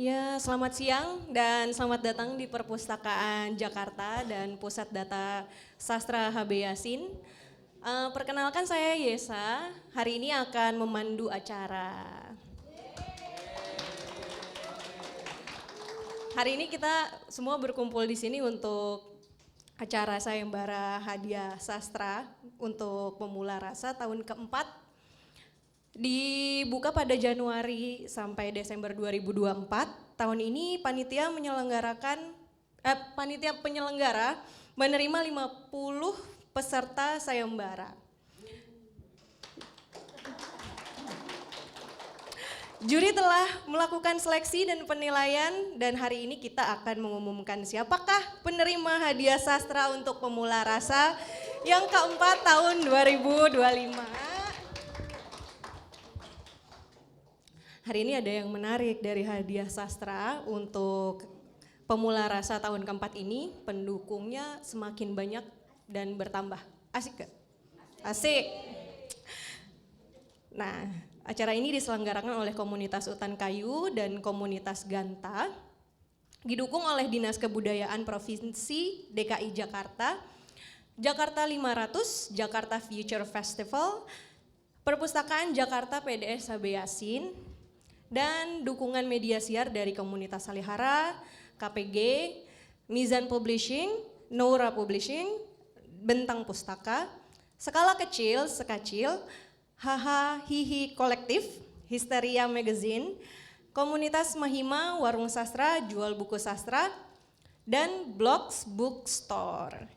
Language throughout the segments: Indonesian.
Ya, selamat siang dan selamat datang di Perpustakaan Jakarta dan Pusat Data Sastra HB Yasin. Perkenalkan saya Yesa, hari ini akan memandu acara. Hari ini kita semua berkumpul di sini untuk acara sayembara hadiah sastra untuk pemula rasa tahun keempat. Dibuka pada Januari sampai Desember 2024. Tahun ini panitia penyelenggara menerima 50 peserta sayembara. Juri telah melakukan seleksi dan penilaian dan hari ini kita akan mengumumkan siapakah penerima hadiah sastra untuk pemula rasa yang keempat tahun 2025. Hari ini ada yang menarik dari hadiah sastra untuk pemula rasa tahun keempat ini, pendukungnya semakin banyak dan bertambah. Asik gak? Asik. Nah, acara ini diselenggarakan oleh komunitas Utan Kayu dan komunitas Ganta, didukung oleh Dinas Kebudayaan Provinsi DKI Jakarta, Jakarta 500, Jakarta Future Festival, Perpustakaan Jakarta PDS HB Yasin, dan dukungan media siar dari komunitas Salihara, KPG, Mizan Publishing, Noura Publishing, Bentang Pustaka, Skala Kecil, Sekacil, Haha Hihi Kolektif, Histeria Magazine, Komunitas Mahima, Warung Sastra, Jual Buku Sastra, dan Blogs Bookstore.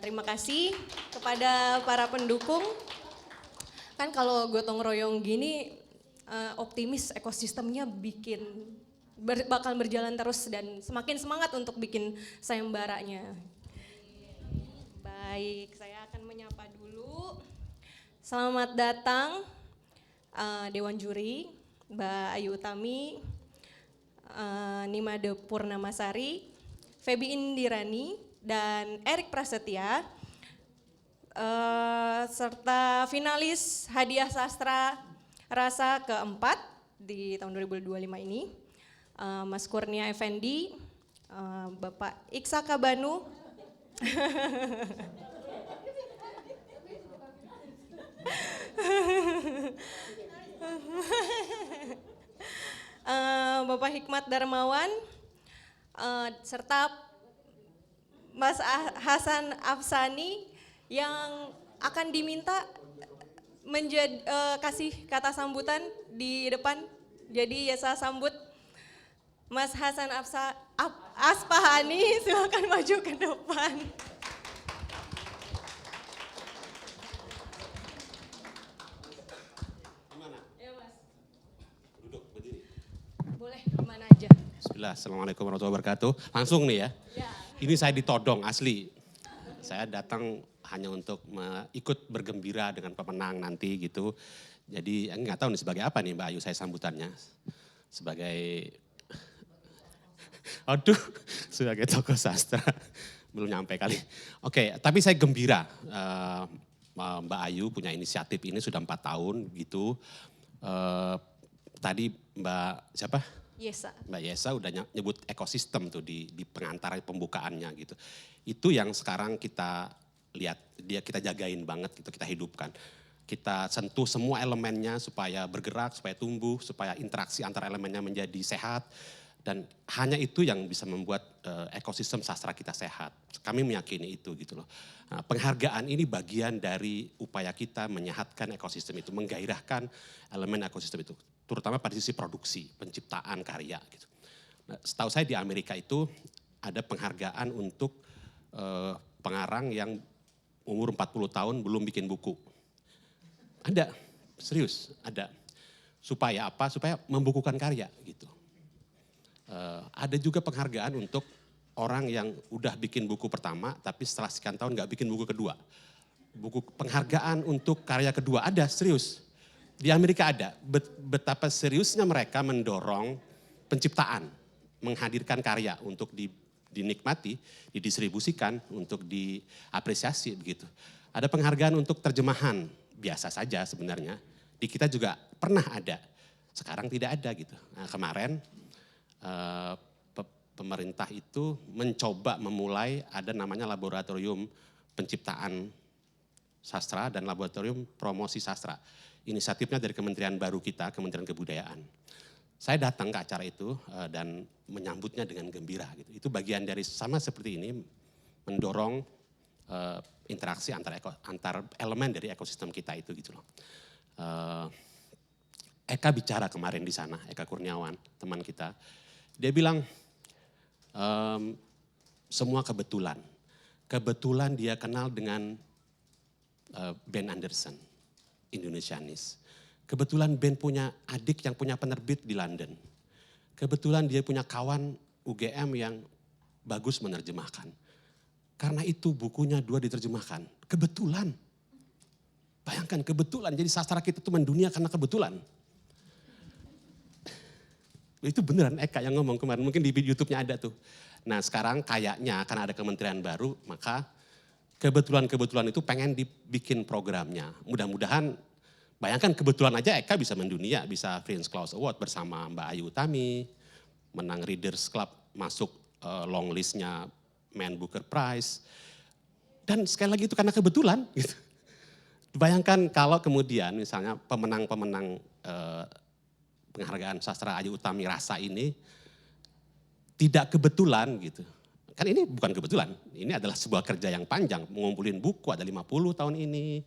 Terima kasih kepada para pendukung. Kan kalau gotong royong gini, optimis ekosistemnya bakal berjalan terus dan semakin semangat untuk bikin sayembaranya. Baik, saya akan menyapa dulu. Selamat datang Dewan Juri, Mbak Ayu Utami, Nimade Purnamasari, Febi Indirani, dan Erik Prasetya, serta finalis hadiah sastra rasa keempat di tahun 2025 ini, Mas Kurnia Effendi, Bapak Iksaka Banu, Bapak Hikmat Darmawan, serta Mas Hasan Afsani yang akan diminta kasih kata sambutan di depan. Jadi Yesa sambut Mas Hasan Aspahani, silakan maju ke depan. Gimana? Ya Mas. Duduk, berdiri. Boleh, dimana aja. Bismillah, Assalamualaikum warahmatullahi wabarakatuh. Langsung nih ya. Ini saya ditodong asli. Saya datang hanya untuk ikut bergembira dengan pemenang nanti gitu. Jadi nggak tahu nih sebagai apa nih Mbak Ayu saya sambutannya. Sebagai, aduh, sebagai tokoh sastra. Belum nyampe kali. Oke, tapi saya gembira Mbak Ayu punya inisiatif ini sudah 4 tahun gitu. Tadi Mbak siapa? Yesa. Mbak Yesa udah nyebut ekosistem tuh di pengantar pembukaannya gitu. Itu yang sekarang kita lihat, kita jagain banget gitu, kita hidupkan. Kita sentuh semua elemennya supaya bergerak, supaya tumbuh, supaya interaksi antar elemennya menjadi sehat. Dan hanya itu yang bisa membuat ekosistem sastra kita sehat. Kami meyakini itu gitu loh. Nah, penghargaan ini bagian dari upaya kita menyehatkan ekosistem itu, menggairahkan elemen ekosistem itu. Terutama pada sisi produksi, penciptaan karya gitu. Nah, setahu saya di Amerika itu ada penghargaan untuk pengarang yang umur 40 tahun belum bikin buku. Ada, serius ada. Supaya apa? Supaya membukukan karya gitu. Ada juga penghargaan untuk orang yang udah bikin buku pertama tapi setelah sekian tahun gak bikin buku kedua. Penghargaan untuk karya kedua ada, serius. Di Amerika ada, betapa seriusnya mereka mendorong penciptaan, menghadirkan karya untuk dinikmati, didistribusikan, untuk diapresiasi begitu. Ada penghargaan untuk terjemahan, biasa saja sebenarnya. Di kita juga pernah ada, sekarang tidak ada gitu. Nah, kemarin eh, pemerintah itu mencoba memulai ada namanya laboratorium penciptaan sastra dan laboratorium promosi sastra. Inisiatifnya dari kementerian baru kita, Kementerian Kebudayaan. Saya datang ke acara itu dan menyambutnya dengan gembira. Gitu. Itu bagian dari sama seperti ini, mendorong interaksi antar elemen dari ekosistem kita itu gitu loh. Eka bicara kemarin di sana, Eka Kurniawan, teman kita. Dia bilang, semua kebetulan. Kebetulan dia kenal dengan Ben Anderson, Indonesianis. Kebetulan Ben punya adik yang punya penerbit di London. Kebetulan dia punya kawan UGM yang bagus menerjemahkan. Karena itu bukunya 2 diterjemahkan. Kebetulan. Bayangkan kebetulan, jadi sastra kita itu mendunia karena kebetulan. Itu beneran Eka yang ngomong kemarin, mungkin di YouTube-nya ada tuh. Nah sekarang kayaknya karena ada kementerian baru, maka kebetulan-kebetulan itu pengen dibikin programnya. Mudah-mudahan, bayangkan kebetulan aja Eka bisa mendunia, bisa Friends Claus Award bersama Mbak Ayu Utami, menang Readers Club, masuk long listnya Man Booker Prize. Dan sekali lagi itu karena kebetulan. Gitu. Bayangkan kalau kemudian misalnya pemenang-pemenang penghargaan sastra Ayu Utami Rasa ini tidak kebetulan gitu. Kan ini bukan kebetulan, ini adalah sebuah kerja yang panjang, mengumpulin buku ada 50 tahun ini,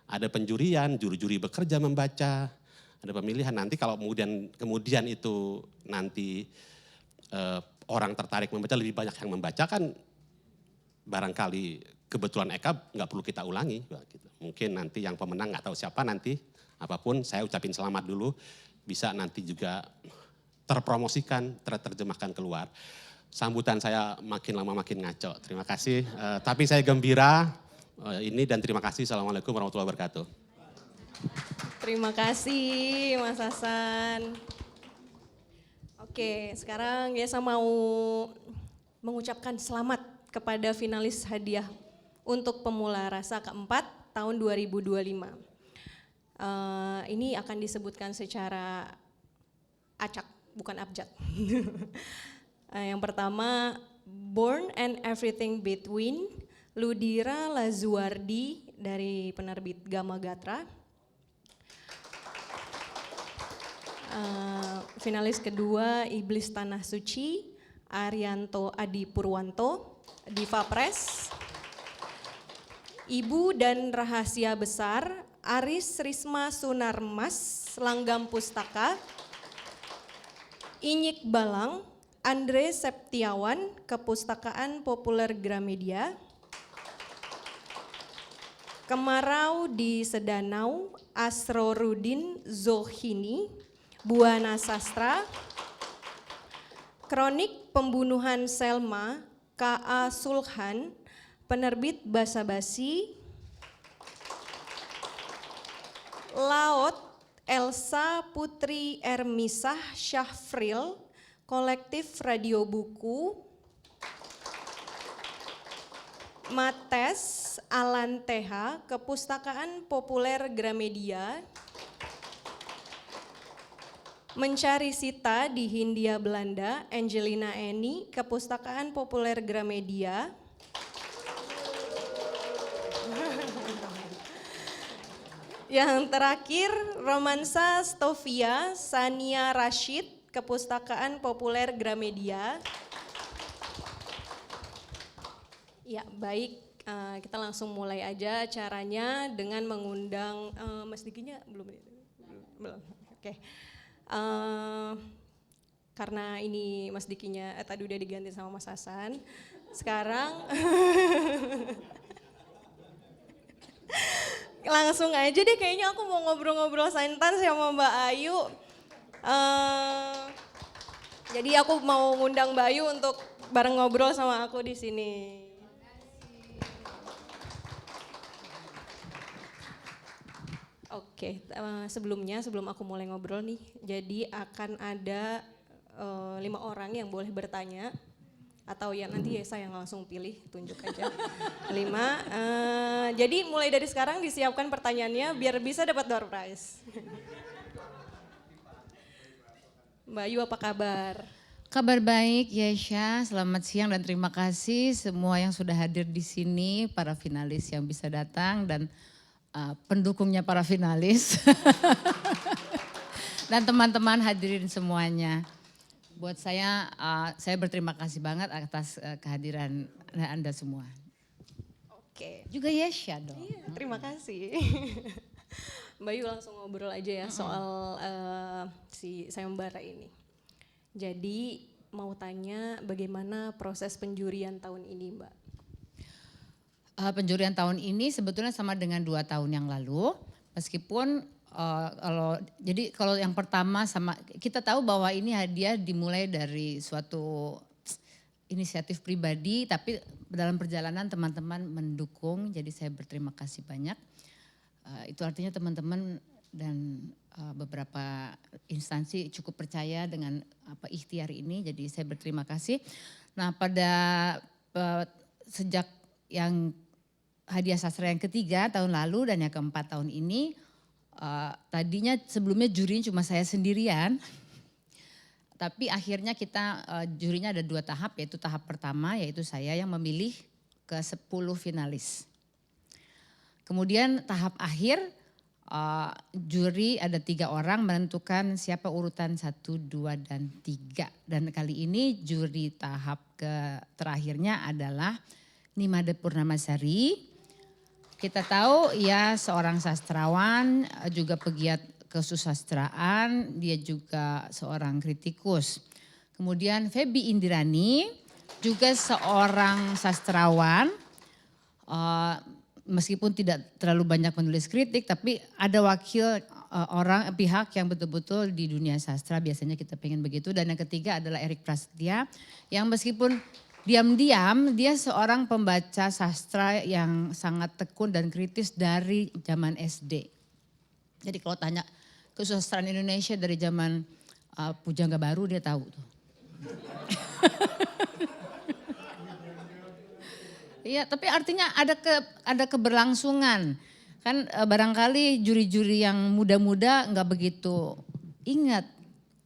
ada penjurian, juri-juri bekerja membaca, ada pemilihan. Nanti kalau kemudian itu nanti orang tertarik membaca, lebih banyak yang membaca kan barangkali kebetulan Eka nggak perlu kita ulangi. Gitu. Mungkin nanti yang pemenang nggak tahu siapa nanti, apapun saya ucapin selamat dulu, bisa nanti juga terpromosikan, terjemahkan keluar. Sambutan saya makin lama makin ngaco, terima kasih. Tapi saya gembira ini dan terima kasih. Assalamualaikum warahmatullahi wabarakatuh. Terima kasih Mas Hasan. Oke, sekarang saya mau mengucapkan selamat kepada finalis hadiah untuk Pemula Rasa keempat tahun 2025. Ini akan disebutkan secara acak, bukan abjad. Yang pertama, Born and Everything Between, Ludira Lazuardi dari penerbit Gama Gatra. Finalis kedua, Iblis Tanah Suci, Arianto Adi Purwanto, Diva Press. Ibu dan Rahasia Besar, Aris Risma Sunarmas, Langgam Pustaka. Inyik Balang, Andre Septiawan, Kepustakaan Populer Gramedia. Kemarau di Sedanau, Asrorudin Zohini, Buana Sastra. Kronik Pembunuhan Selma, K.A. Sulhan, penerbit Basa Basi. Laut Elsa Putri Ermisah Syafril, Kolektif Radio Buku. Mates Alan TH, Kepustakaan Populer Gramedia. Mencari Sita di Hindia Belanda, Angelina Eni, Kepustakaan Populer Gramedia. Yang terakhir, Romansa Stovia, Sania Rashid, Kepustakaan Populer Gramedia. Ya baik, kita langsung mulai aja acaranya dengan mengundang Mas Dikinya belum? Oke. Karena ini Mas Dikinya tadi udah diganti sama Mas Hasan. Sekarang langsung aja deh, kayaknya aku mau ngobrol-ngobrol santai sama Mbak Ayu. Jadi aku mau ngundang Mbak Ayu untuk bareng ngobrol sama aku di sini. Oke, sebelum aku mulai ngobrol nih, jadi akan ada 5 orang yang boleh bertanya. Atau ya nanti ya saya yang langsung pilih, tunjuk aja. 5, jadi mulai dari sekarang disiapkan pertanyaannya biar bisa dapat door prize. Mbak Ayu apa kabar? Kabar baik Yesha, selamat siang dan terima kasih semua yang sudah hadir di sini, para finalis yang bisa datang dan pendukungnya para finalis. Dan teman-teman hadirin semuanya. Buat saya berterima kasih banget atas kehadiran Anda semua. Oke. Juga Yesha dong. Iya, terima kasih. Mbak Yu langsung ngobrol aja ya soal si sayembara ini. Jadi mau tanya bagaimana proses penjurian tahun ini, Mbak? Penjurian tahun ini sebetulnya sama dengan 2 tahun yang lalu, meskipun kalau yang pertama sama kita tahu bahwa ini hadiah dimulai dari suatu inisiatif pribadi, tapi dalam perjalanan teman-teman mendukung, jadi saya berterima kasih banyak. Itu artinya teman-teman dan beberapa instansi cukup percaya dengan ikhtiar ini, jadi saya berterima kasih. Nah sejak yang hadiah sastra yang ketiga tahun lalu dan yang keempat tahun ini, tadinya sebelumnya jurinya cuma saya sendirian, tapi akhirnya kita jurinya ada 2 tahap, yaitu tahap pertama yaitu saya yang memilih ke 10 finalis. Kemudian tahap akhir juri ada 3 orang menentukan siapa urutan 1, 2, dan 3. Dan kali ini juri tahap terakhirnya adalah Nimade Purnamasari. Kita tahu ia seorang sastrawan, juga pegiat kesusastraan, dia juga seorang kritikus. Kemudian Feby Indirani juga seorang sastrawan, meskipun tidak terlalu banyak menulis kritik, tapi ada wakil pihak yang betul-betul di dunia sastra, biasanya kita pengen begitu. Dan yang ketiga adalah Erik Prasetya, yang meskipun diam-diam dia seorang pembaca sastra yang sangat tekun dan kritis dari zaman SD. Jadi kalau tanya kesusastraan Indonesia dari zaman Pujangga Baru dia tahu tuh. Iya, tapi artinya ada keberlangsungan. Kan barangkali juri-juri yang muda-muda nggak begitu ingat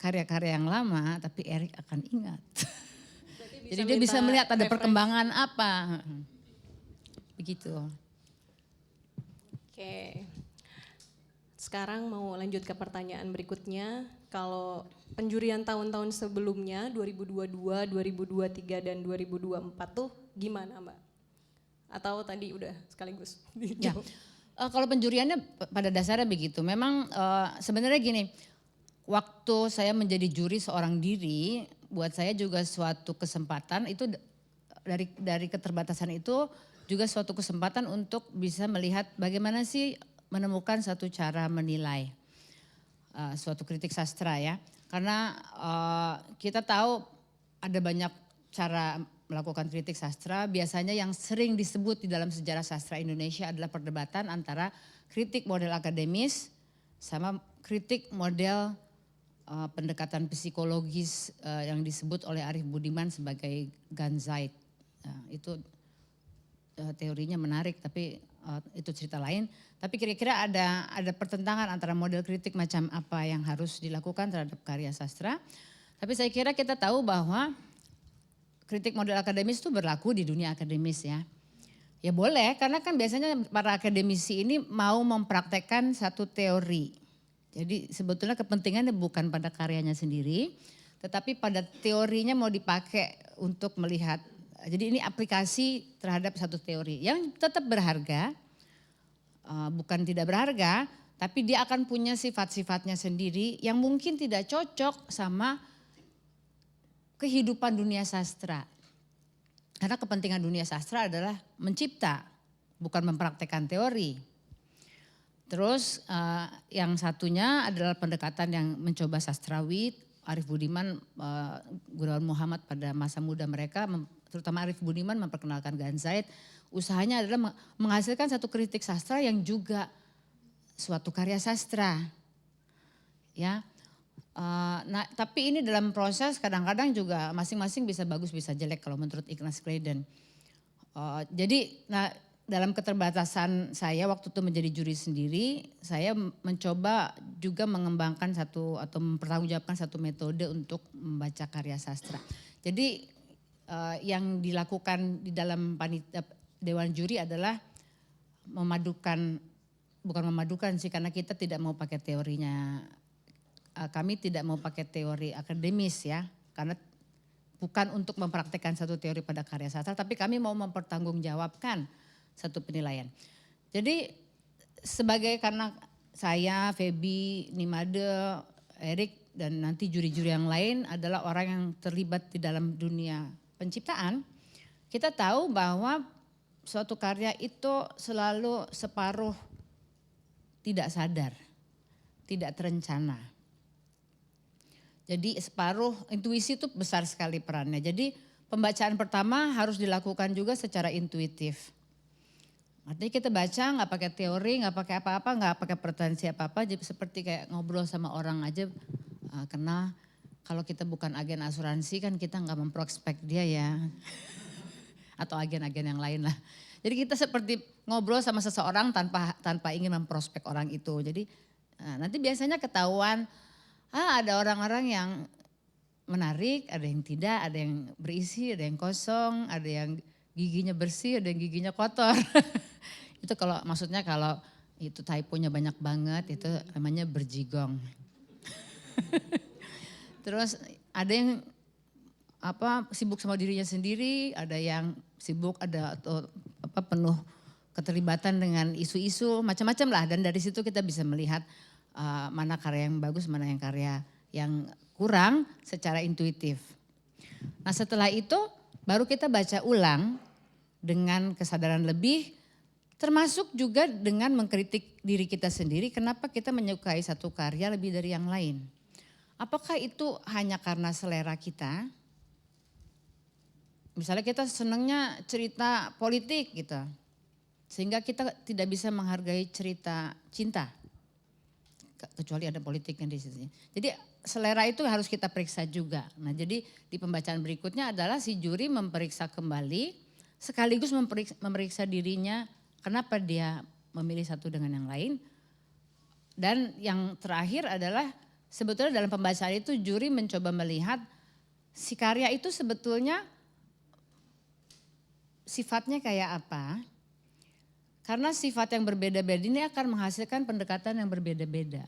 karya-karya yang lama, tapi Erik akan ingat. Jadi dia bisa melihat ada perkembangan apa. Begitu. Oke. Sekarang mau lanjut ke pertanyaan berikutnya. Kalau penjurian tahun-tahun sebelumnya 2022, 2023 dan 2024 tuh gimana, Mbak? Atau tadi udah sekaligus dijawab? Ya, kalau penjuriannya pada dasarnya begitu. Memang sebenarnya gini, waktu saya menjadi juri seorang diri, buat saya juga suatu kesempatan itu dari keterbatasan itu juga suatu kesempatan untuk bisa melihat bagaimana sih menemukan satu cara menilai suatu kritik sastra ya. Karena kita tahu ada banyak cara melakukan kritik sastra, biasanya yang sering disebut di dalam sejarah sastra Indonesia adalah perdebatan antara kritik model akademis sama kritik model pendekatan psikologis yang disebut oleh Arief Budiman sebagai Ganzait. Itu teorinya menarik, tapi itu cerita lain. Tapi kira-kira ada pertentangan antara model kritik macam apa yang harus dilakukan terhadap karya sastra. Tapi saya kira kita tahu bahwa kritik model akademis itu berlaku di dunia akademis ya. Ya boleh, karena kan biasanya para akademisi ini mau mempraktekkan satu teori. Jadi sebetulnya kepentingannya bukan pada karyanya sendiri, tetapi pada teorinya mau dipakai untuk melihat. Jadi ini aplikasi terhadap satu teori yang tetap berharga, bukan tidak berharga, tapi dia akan punya sifat-sifatnya sendiri yang mungkin tidak cocok sama kehidupan dunia sastra. Karena kepentingan dunia sastra adalah mencipta, bukan mempraktekkan teori. Terus yang satunya adalah pendekatan yang mencoba sastrawi. Arief Budiman, Gunawan Muhammad pada masa muda mereka, terutama Arief Budiman memperkenalkan Ganzait. Usahanya adalah menghasilkan satu kritik sastra yang juga suatu karya sastra. Ya. Nah, tapi ini dalam proses kadang-kadang juga masing-masing bisa bagus bisa jelek kalau menurut Ignaz Kleiden. Jadi dalam keterbatasan saya waktu itu menjadi juri sendiri, saya mencoba juga mengembangkan satu atau mempertanggungjawabkan satu metode untuk membaca karya sastra. Jadi yang dilakukan di dalam panitia dewan juri adalah bukan memadukan sih, karena kita tidak mau pakai teorinya, kami tidak mau pakai teori akademis ya, karena bukan untuk mempraktekkan satu teori pada karya sastra, tapi kami mau mempertanggungjawabkan satu penilaian. Jadi karena saya, Feby, Nimade, Erik, dan nanti juri-juri yang lain adalah orang yang terlibat di dalam dunia penciptaan, kita tahu bahwa suatu karya itu selalu separuh tidak sadar, tidak terencana. Jadi separuh intuisi itu besar sekali perannya. Jadi pembacaan pertama harus dilakukan juga secara intuitif. Artinya kita baca nggak pakai teori, nggak pakai apa-apa, nggak pakai pretensi apa-apa, jadi seperti kayak ngobrol sama orang aja. Karena kalau kita bukan agen asuransi kan kita nggak memprospek dia ya, atau agen-agen yang lain lah. Jadi kita seperti ngobrol sama seseorang tanpa ingin memprospek orang itu. Jadi nanti biasanya ketahuan, ada orang-orang yang menarik, ada yang tidak, ada yang berisi, ada yang kosong, ada yang giginya bersih, ada yang giginya kotor. Itu maksudnya kalau itu typonya banyak banget, itu namanya berjigong. Terus ada yang sibuk sama dirinya sendiri, ada yang sibuk atau penuh keterlibatan dengan isu-isu macam-macam lah, dan dari situ kita bisa melihat mana karya yang bagus, mana yang karya yang kurang secara intuitif. Nah setelah itu baru kita baca ulang dengan kesadaran lebih, termasuk juga dengan mengkritik diri kita sendiri kenapa kita menyukai satu karya lebih dari yang lain. Apakah itu hanya karena selera kita? Misalnya kita senangnya cerita politik gitu, sehingga kita tidak bisa menghargai cerita cinta, kecuali ada politiknya di situ. Jadi selera itu harus kita periksa juga. Nah jadi di pembacaan berikutnya adalah si juri memeriksa kembali, sekaligus memeriksa dirinya kenapa dia memilih satu dengan yang lain. Dan yang terakhir adalah sebetulnya dalam pembacaan itu juri mencoba melihat si karya itu sebetulnya sifatnya kayak apa. Karena sifat yang berbeda-beda ini akan menghasilkan pendekatan yang berbeda-beda.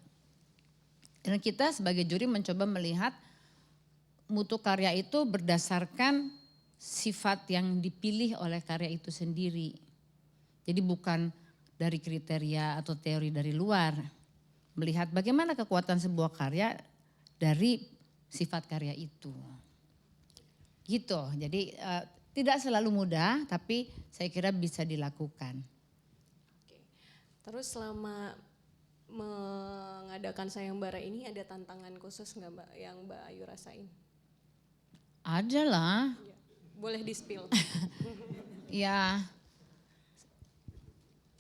Dan kita sebagai juri mencoba melihat mutu karya itu berdasarkan sifat yang dipilih oleh karya itu sendiri. Jadi bukan dari kriteria atau teori dari luar. Melihat bagaimana kekuatan sebuah karya dari sifat karya itu. Gitu, jadi tidak selalu mudah tapi saya kira bisa dilakukan. Oke. Terus selama mengadakan sayembara ini ada tantangan khusus nggak Mbak yang Mbak Ayu rasain? Ada lah. Boleh di-spill. Ya,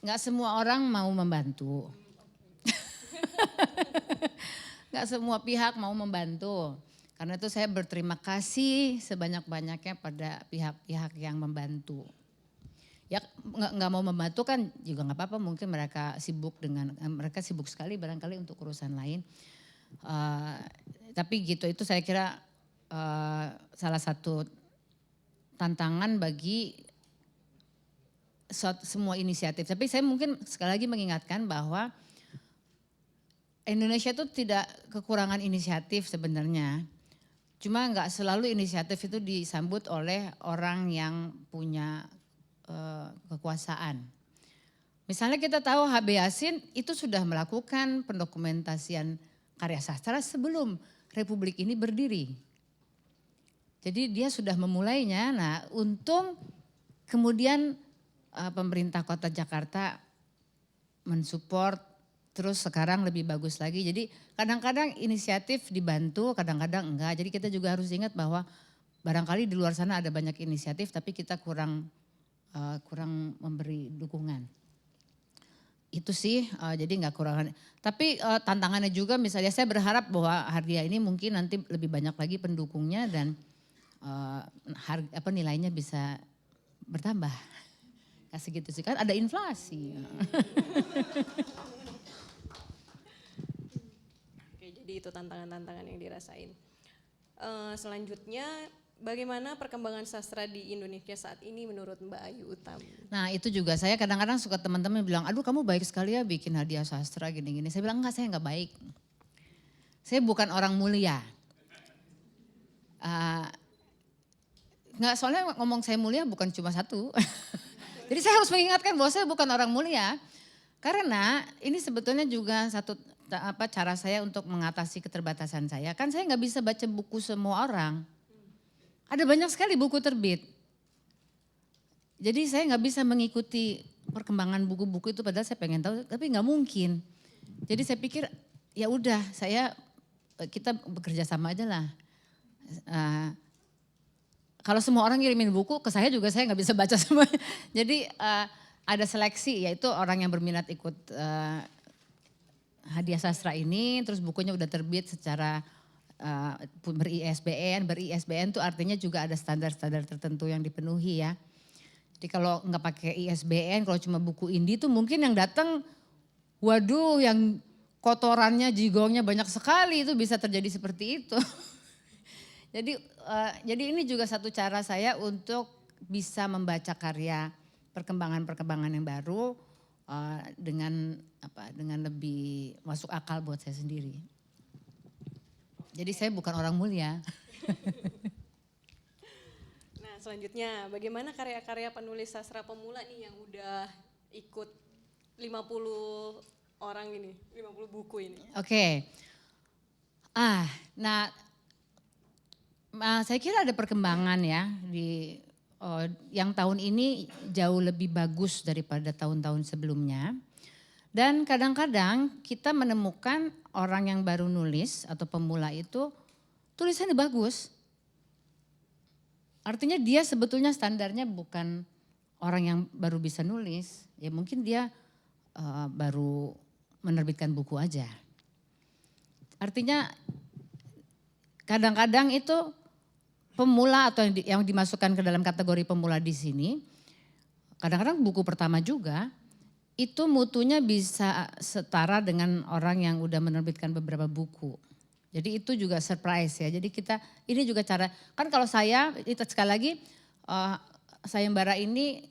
nggak semua orang mau membantu. Nggak semua pihak mau membantu. Karena itu saya berterima kasih sebanyak-banyaknya pada pihak-pihak yang membantu. Ya nggak mau membantu kan juga nggak apa-apa, mungkin mereka sibuk sekali barangkali untuk urusan lain. Tapi gitu, itu saya kira salah satu tantangan bagi semua inisiatif. Tapi saya mungkin sekali lagi mengingatkan bahwa Indonesia itu tidak kekurangan inisiatif sebenarnya. Cuma nggak selalu inisiatif itu disambut oleh orang yang punya kekuasaan. Misalnya kita tahu H.B. Yasin itu sudah melakukan pendokumentasian karya sastra sebelum Republik ini berdiri. Jadi dia sudah memulainya. Nah untung kemudian pemerintah kota Jakarta mensupport, terus sekarang lebih bagus lagi. Jadi kadang-kadang inisiatif dibantu, kadang-kadang enggak. Jadi kita juga harus ingat bahwa barangkali di luar sana ada banyak inisiatif tapi kita kurang memberi dukungan. Itu sih jadi nggak kurangan. Tapi tantangannya juga misalnya saya berharap bahwa Hardia ini mungkin nanti lebih banyak lagi pendukungnya dan nilainya bisa bertambah. Gak segitu sih, kan ada inflasi. Oke, jadi itu tantangan-tantangan yang dirasain. Selanjutnya, bagaimana perkembangan sastra di Indonesia saat ini menurut Mbak Ayu Utami? Nah itu juga saya kadang-kadang suka teman-teman bilang, aduh kamu baik sekali ya bikin hadiah sastra gini-gini. Saya bilang enggak, saya enggak baik. Saya bukan orang mulia. Enggak, soalnya ngomong saya mulia bukan cuma satu. Jadi saya harus mengingatkan bahwa saya bukan orang mulia. Karena ini sebetulnya juga satu cara saya untuk mengatasi keterbatasan saya. Kan saya nggak bisa baca buku semua orang. Ada banyak sekali buku terbit. Jadi saya nggak bisa mengikuti perkembangan buku-buku itu padahal saya pengen tahu, tapi nggak mungkin. Jadi saya pikir ya udah kita bekerja sama aja lah. Kalau semua orang ngirimin buku ke saya juga saya nggak bisa baca semua. Jadi ada seleksi, yaitu orang yang berminat ikut hadiah sastra ini, terus bukunya udah terbit secara ber-ISBN. Ber-ISBN itu artinya juga ada standar-standar tertentu yang dipenuhi ya. Jadi kalau nggak pakai ISBN, kalau cuma buku indie tuh mungkin yang datang, waduh yang kotorannya, jigongnya banyak sekali, itu bisa terjadi seperti itu. Jadi ini juga satu cara saya untuk bisa membaca karya perkembangan-perkembangan yang baru dengan lebih masuk akal buat saya sendiri. Jadi saya bukan orang mulia. Nah selanjutnya, bagaimana karya-karya penulis sastra pemula nih yang udah ikut 50 orang ini, 50 buku ini? Oke. Saya kira ada perkembangan ya yang tahun ini jauh lebih bagus daripada tahun-tahun sebelumnya. Dan kadang-kadang kita menemukan orang yang baru nulis atau pemula itu tulisannya bagus. Artinya dia sebetulnya standarnya bukan orang yang baru bisa nulis. Ya mungkin dia baru menerbitkan buku aja. Artinya kadang-kadang itu pemula atau yang dimasukkan ke dalam kategori pemula di sini, kadang-kadang buku pertama juga, itu mutunya bisa setara dengan orang yang udah menerbitkan beberapa buku. Jadi itu juga surprise ya. Jadi ini juga cara, kan kalau saya, itu sekali lagi, sayembara ini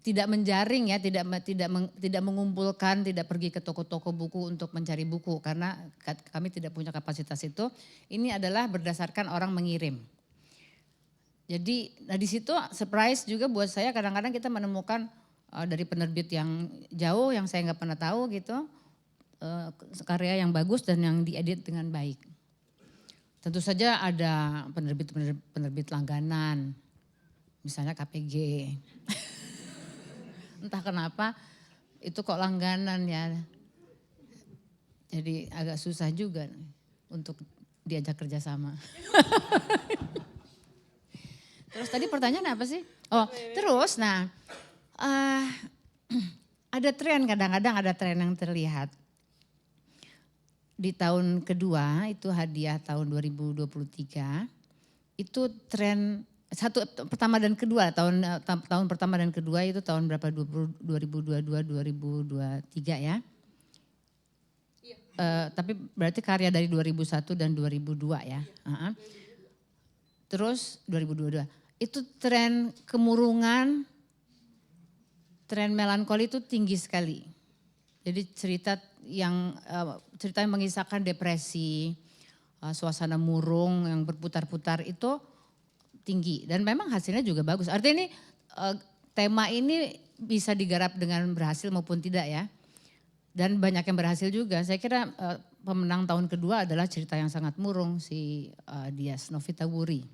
tidak menjaring ya, tidak mengumpulkan, tidak pergi ke toko-toko buku untuk mencari buku karena kami tidak punya kapasitas itu. Ini adalah berdasarkan orang mengirim. Jadi di situ surprise juga buat saya, kadang-kadang kita menemukan dari penerbit yang jauh yang saya nggak pernah tahu gitu, karya yang bagus dan yang diedit dengan baik. Tentu saja ada penerbit langganan, misalnya KPG. Entah kenapa itu kok langganan ya. Jadi agak susah juga untuk diajak kerjasama. Terus tadi pertanyaan apa sih? Oh terus ada tren, kadang-kadang ada tren yang terlihat. Di tahun kedua itu hadiah tahun 2023 itu tren pertama dan kedua, tahun pertama dan kedua itu tahun berapa, 2022, 2023 ya. Iya. Tapi berarti karya dari 2001 dan 2002 ya. Terus 2022, itu tren kemurungan, tren melankoli itu tinggi sekali. Jadi cerita yang mengisahkan depresi, suasana murung yang berputar-putar itu tinggi dan memang hasilnya juga bagus. Artinya ini tema ini bisa digarap dengan berhasil maupun tidak ya. Dan banyak yang berhasil juga. Saya kira pemenang tahun kedua adalah cerita yang sangat murung, si Dias Novitawuri.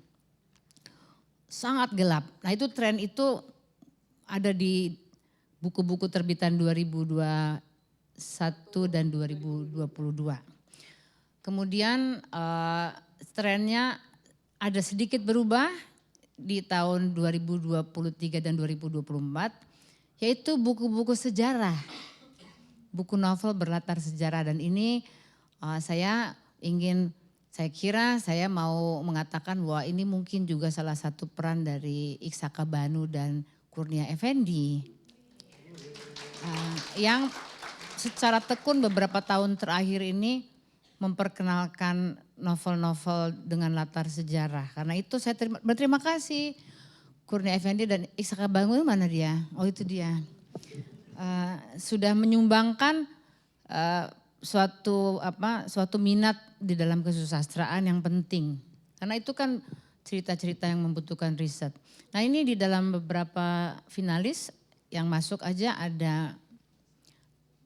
Sangat gelap. Nah itu tren itu ada di buku-buku terbitan 2021 dan 2022. Kemudian trennya ada sedikit berubah di tahun 2023 dan 2024, yaitu buku-buku sejarah. Buku novel berlatar sejarah dan ini saya kira saya mau mengatakan bahwa ini mungkin juga salah satu peran dari Iksaka Banu dan Kurnia Effendi. Yang secara tekun beberapa tahun terakhir ini memperkenalkan novel-novel dengan latar sejarah. Karena itu saya berterima kasih Kurnia Effendi dan Iksaka Bangun, mana dia? Oh itu dia. Sudah menyumbangkan suatu minat di dalam kesusastraan yang penting. Karena itu kan cerita-cerita yang membutuhkan riset. Nah ini di dalam beberapa finalis yang masuk aja ada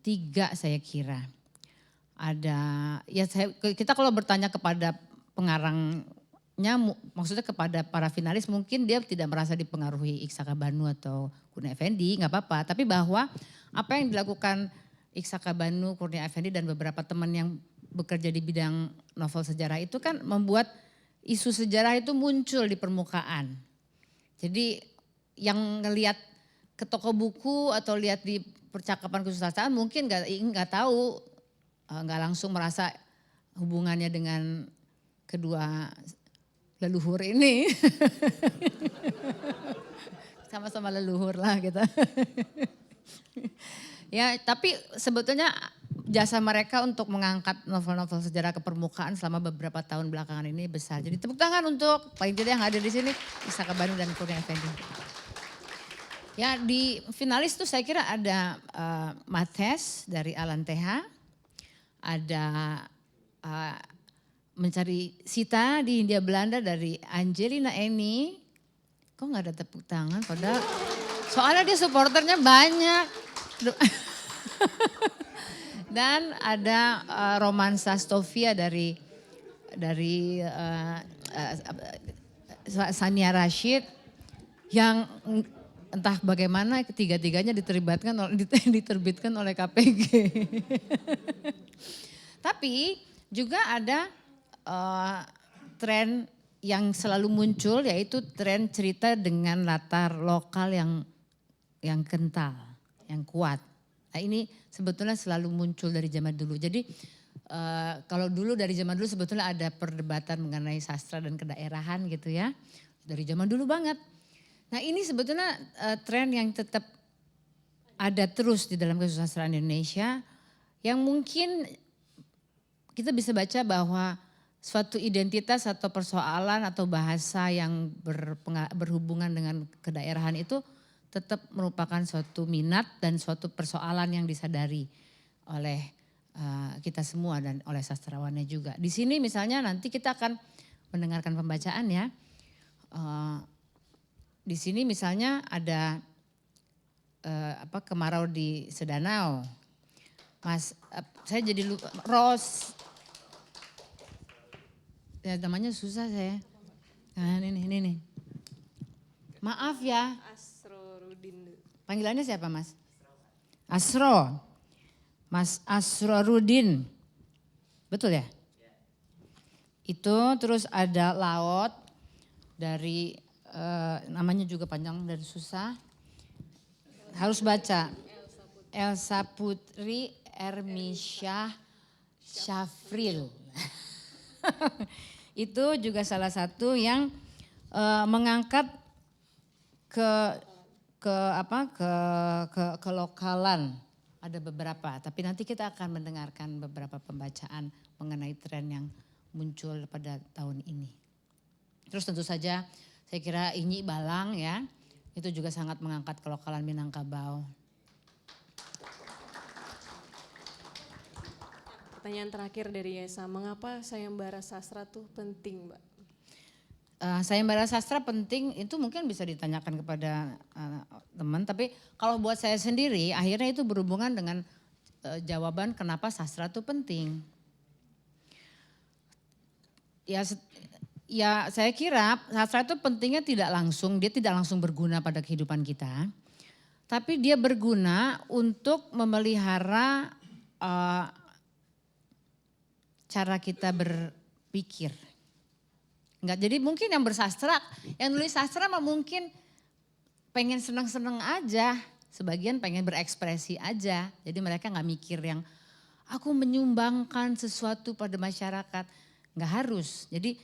3 saya kira. Kita kalau bertanya kepada pengarangnya, maksudnya kepada para finalis mungkin dia tidak merasa dipengaruhi Iksaka Banu atau Kurnia Effendi, nggak apa-apa. Tapi bahwa apa yang dilakukan Iksaka Banu, Kurnia Effendi dan beberapa teman yang bekerja di bidang novel sejarah itu kan membuat isu sejarah itu muncul di permukaan. Jadi yang ngelihat ke toko buku atau lihat di percakapan kesusastraan mungkin nggak tahu, nggak langsung merasa hubungannya dengan kedua leluhur ini. Sama-sama leluhur lah kita. Ya, tapi sebetulnya jasa mereka untuk mengangkat novel-novel sejarah ke permukaan selama beberapa tahun belakangan ini besar. Jadi tepuk tangan untuk paling tidak yang hadir di sini, Iksaka Banu dan Kurnia Effendi. Ya di finalis tuh saya kira ada Mathes dari Alan TH, ada Mencari Sita di Hindia Belanda dari Angelina Eni. Kok gak ada tepuk tangan padahal soalnya dia supporternya banyak. Dan ada Romansa Stovia dari Sania Rashid yang entah bagaimana ketiga-tiganya diterbitkan oleh KPG. Tapi juga ada tren yang selalu muncul yaitu tren cerita dengan latar lokal yang kental, yang kuat. Nah ini sebetulnya selalu muncul dari zaman dulu. Jadi kalau dulu dari zaman dulu sebetulnya ada perdebatan mengenai sastra dan kedaerahan gitu ya. Dari zaman dulu banget. Nah ini sebetulnya tren yang tetap ada terus di dalam kesusastraan Indonesia. Yang mungkin kita bisa baca bahwa suatu identitas atau persoalan atau bahasa yang berhubungan dengan kedaerahan itu tetap merupakan suatu minat dan suatu persoalan yang disadari oleh kita semua dan oleh sastrawannya juga. Di sini misalnya nanti kita akan mendengarkan pembacaan ya. Di sini misalnya ada Kemarau di Sedanau. Saya jadi lupa, ya, namanya susah saya. Nah ini nih. Maaf ya. Asrorudin. Panggilannya siapa Mas? Asro. Mas Asrorudin. Betul ya? Itu terus ada Laut dari namanya juga panjang dan susah. Harus baca. Elsa Putri Ermisyah Syafril. Itu juga salah satu yang mengangkat ke lokalan. Ada beberapa, tapi nanti kita akan mendengarkan beberapa pembacaan mengenai tren yang muncul pada tahun ini. Terus tentu saja saya kira Inyi Balang ya, itu juga sangat mengangkat kelokalan Minangkabau. Pertanyaan terakhir dari Yesa, mengapa sayembara sastra tuh penting Mbak? Sayembara sastra penting itu mungkin bisa ditanyakan kepada teman, tapi kalau buat saya sendiri akhirnya itu berhubungan dengan jawaban kenapa sastra itu penting. Ya saya kira sastra itu pentingnya dia tidak langsung berguna pada kehidupan kita, tapi dia berguna untuk memelihara cara kita berpikir. Enggak, jadi mungkin yang bersastra, yang nulis sastra mah mungkin pengen seneng-seneng aja, sebagian pengen berekspresi aja. Jadi mereka nggak mikir yang aku menyumbangkan sesuatu pada masyarakat, nggak harus. Jadi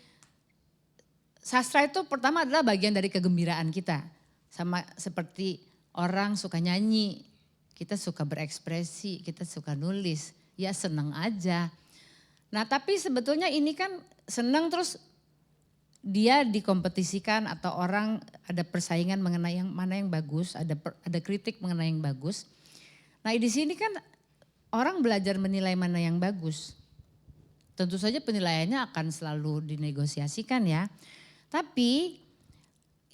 sastra itu pertama adalah bagian dari kegembiraan kita. Sama seperti orang suka nyanyi, kita suka berekspresi, kita suka nulis, ya senang aja. Nah tapi sebetulnya ini kan senang terus dia dikompetisikan atau orang ada persaingan mengenai yang mana yang bagus, ada kritik mengenai yang bagus. Nah di sini kan orang belajar menilai mana yang bagus. Tentu saja penilaiannya akan selalu dinegosiasikan ya. Tapi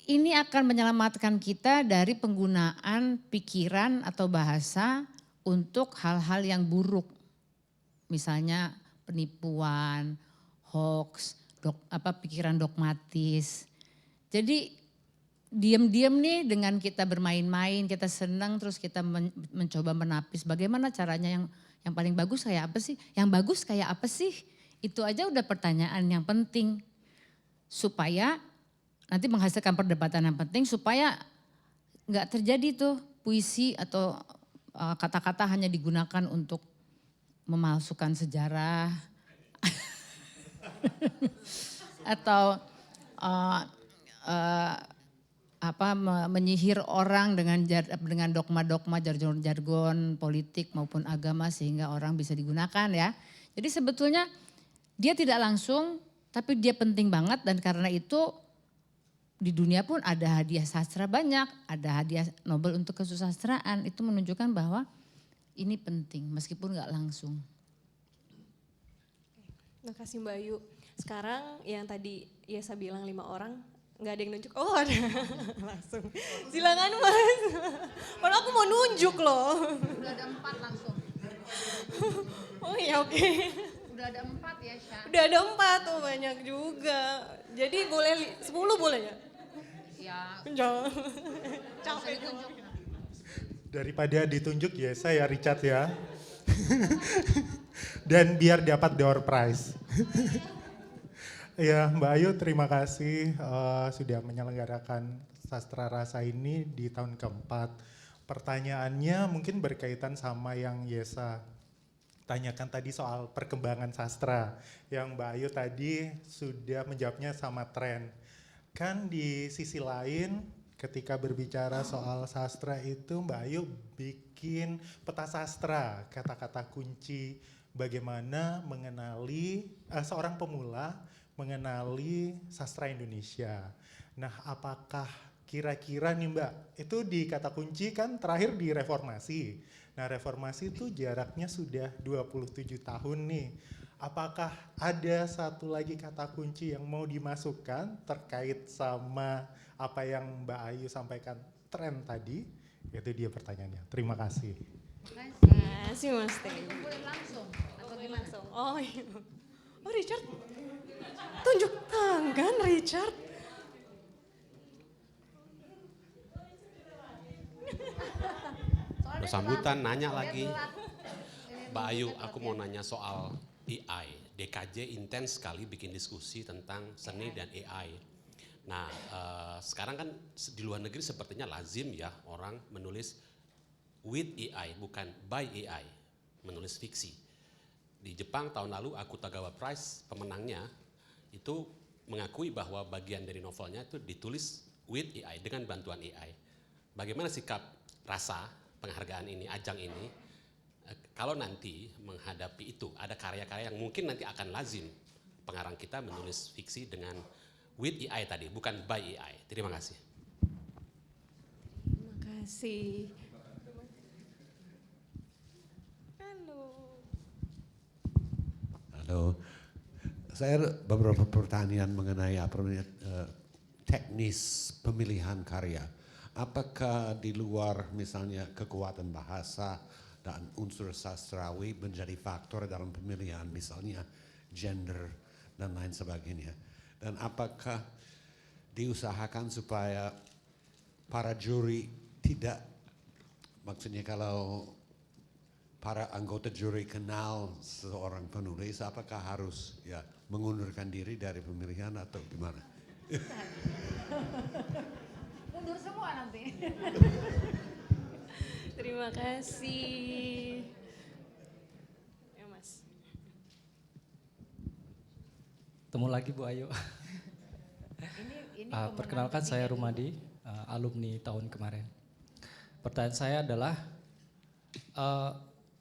ini akan menyelamatkan kita dari penggunaan pikiran atau bahasa untuk hal-hal yang buruk. Misalnya penipuan, hoax, pikiran dogmatis. Jadi diam-diam nih dengan kita bermain-main, kita senang terus kita mencoba menapis bagaimana caranya yang paling bagus kayak apa sih? Yang bagus kayak apa sih? Itu aja udah pertanyaan yang penting. Supaya nanti menghasilkan perdebatan yang penting supaya nggak terjadi tuh puisi atau kata-kata hanya digunakan untuk memalsukan sejarah atau menyihir orang dengan dogma-dogma jargon-jargon politik maupun agama sehingga orang bisa digunakan ya. Jadi sebetulnya dia tidak langsung tapi dia penting banget dan karena itu di dunia pun ada hadiah sastra banyak, ada hadiah Nobel untuk kesusastraan. Itu menunjukkan bahwa ini penting meskipun nggak langsung. Terima kasih Mbak Ayu. Sekarang yang tadi Yesa bilang 5 orang, nggak ada yang nunjuk. Oh ada, langsung. Silakan Mas. Padahal aku mau nunjuk loh. Udah ada 4 langsung. Oh iya oke. Udah ada 4 ya Syah. Udah ada 4 tuh banyak juga. Jadi boleh 10 boleh ya? Ya. Jangan. Capek dong. Daripada ditunjuk ya saya Richard ya. Dan biar dapat door prize. Ya Mbak Ayu terima kasih sudah menyelenggarakan Sastra Rasa ini di tahun keempat. Pertanyaannya mungkin berkaitan sama yang Yesa tanyakan tadi soal perkembangan sastra. Yang Mbak Ayu tadi sudah menjawabnya sama tren. Kan di sisi lain ketika berbicara soal sastra itu Mbak Ayu bikin peta sastra, kata-kata kunci bagaimana mengenali seorang pemula mengenali sastra Indonesia. Nah apakah kira-kira nih Mbak, itu di kata kunci kan terakhir di reformasi. Nah reformasi itu jaraknya sudah 27 tahun nih. Apakah ada satu lagi kata kunci yang mau dimasukkan terkait sama apa yang Mbak Ayu sampaikan tren tadi? Itu dia pertanyaannya. Terima kasih. Terima kasih Mas Teh. Boleh langsung atau Boleh gimana? langsung. Oh iya. Oh Richard. Tunjuk tangan Richard. Udah sambutan nanya lagi. Mbak Ayu, aku mau nanya soal AI. DKJ intens sekali bikin diskusi tentang seni dan AI. Nah, sekarang kan di luar negeri sepertinya lazim ya orang menulis with AI, bukan by AI, menulis fiksi. Di Jepang tahun lalu Akutagawa Prize, pemenangnya, itu mengakui bahwa bagian dari novelnya itu ditulis with AI, dengan bantuan AI. Bagaimana sikap Rasa penghargaan ini, ajang ini, kalau nanti menghadapi itu, ada karya-karya yang mungkin nanti akan lazim pengarang kita menulis fiksi dengan with AI tadi, bukan by AI. Terima kasih. Terima kasih. Halo. Halo, saya ada beberapa pertanyaan mengenai teknis pemilihan karya. Apakah di luar misalnya kekuatan bahasa dan unsur sastrawi menjadi faktor dalam pemilihan misalnya gender dan lain sebagainya. Dan apakah diusahakan supaya para juri tidak, maksudnya kalau para anggota juri kenal seorang penulis, apakah harus ya mengundurkan diri dari pemilihan atau gimana? Mundur semua nanti. Terima kasih. Ya Mas. Ketemu lagi Bu Ayu. Perkenalkan saya Rumadi, alumni tahun kemarin. Pertanyaan saya adalah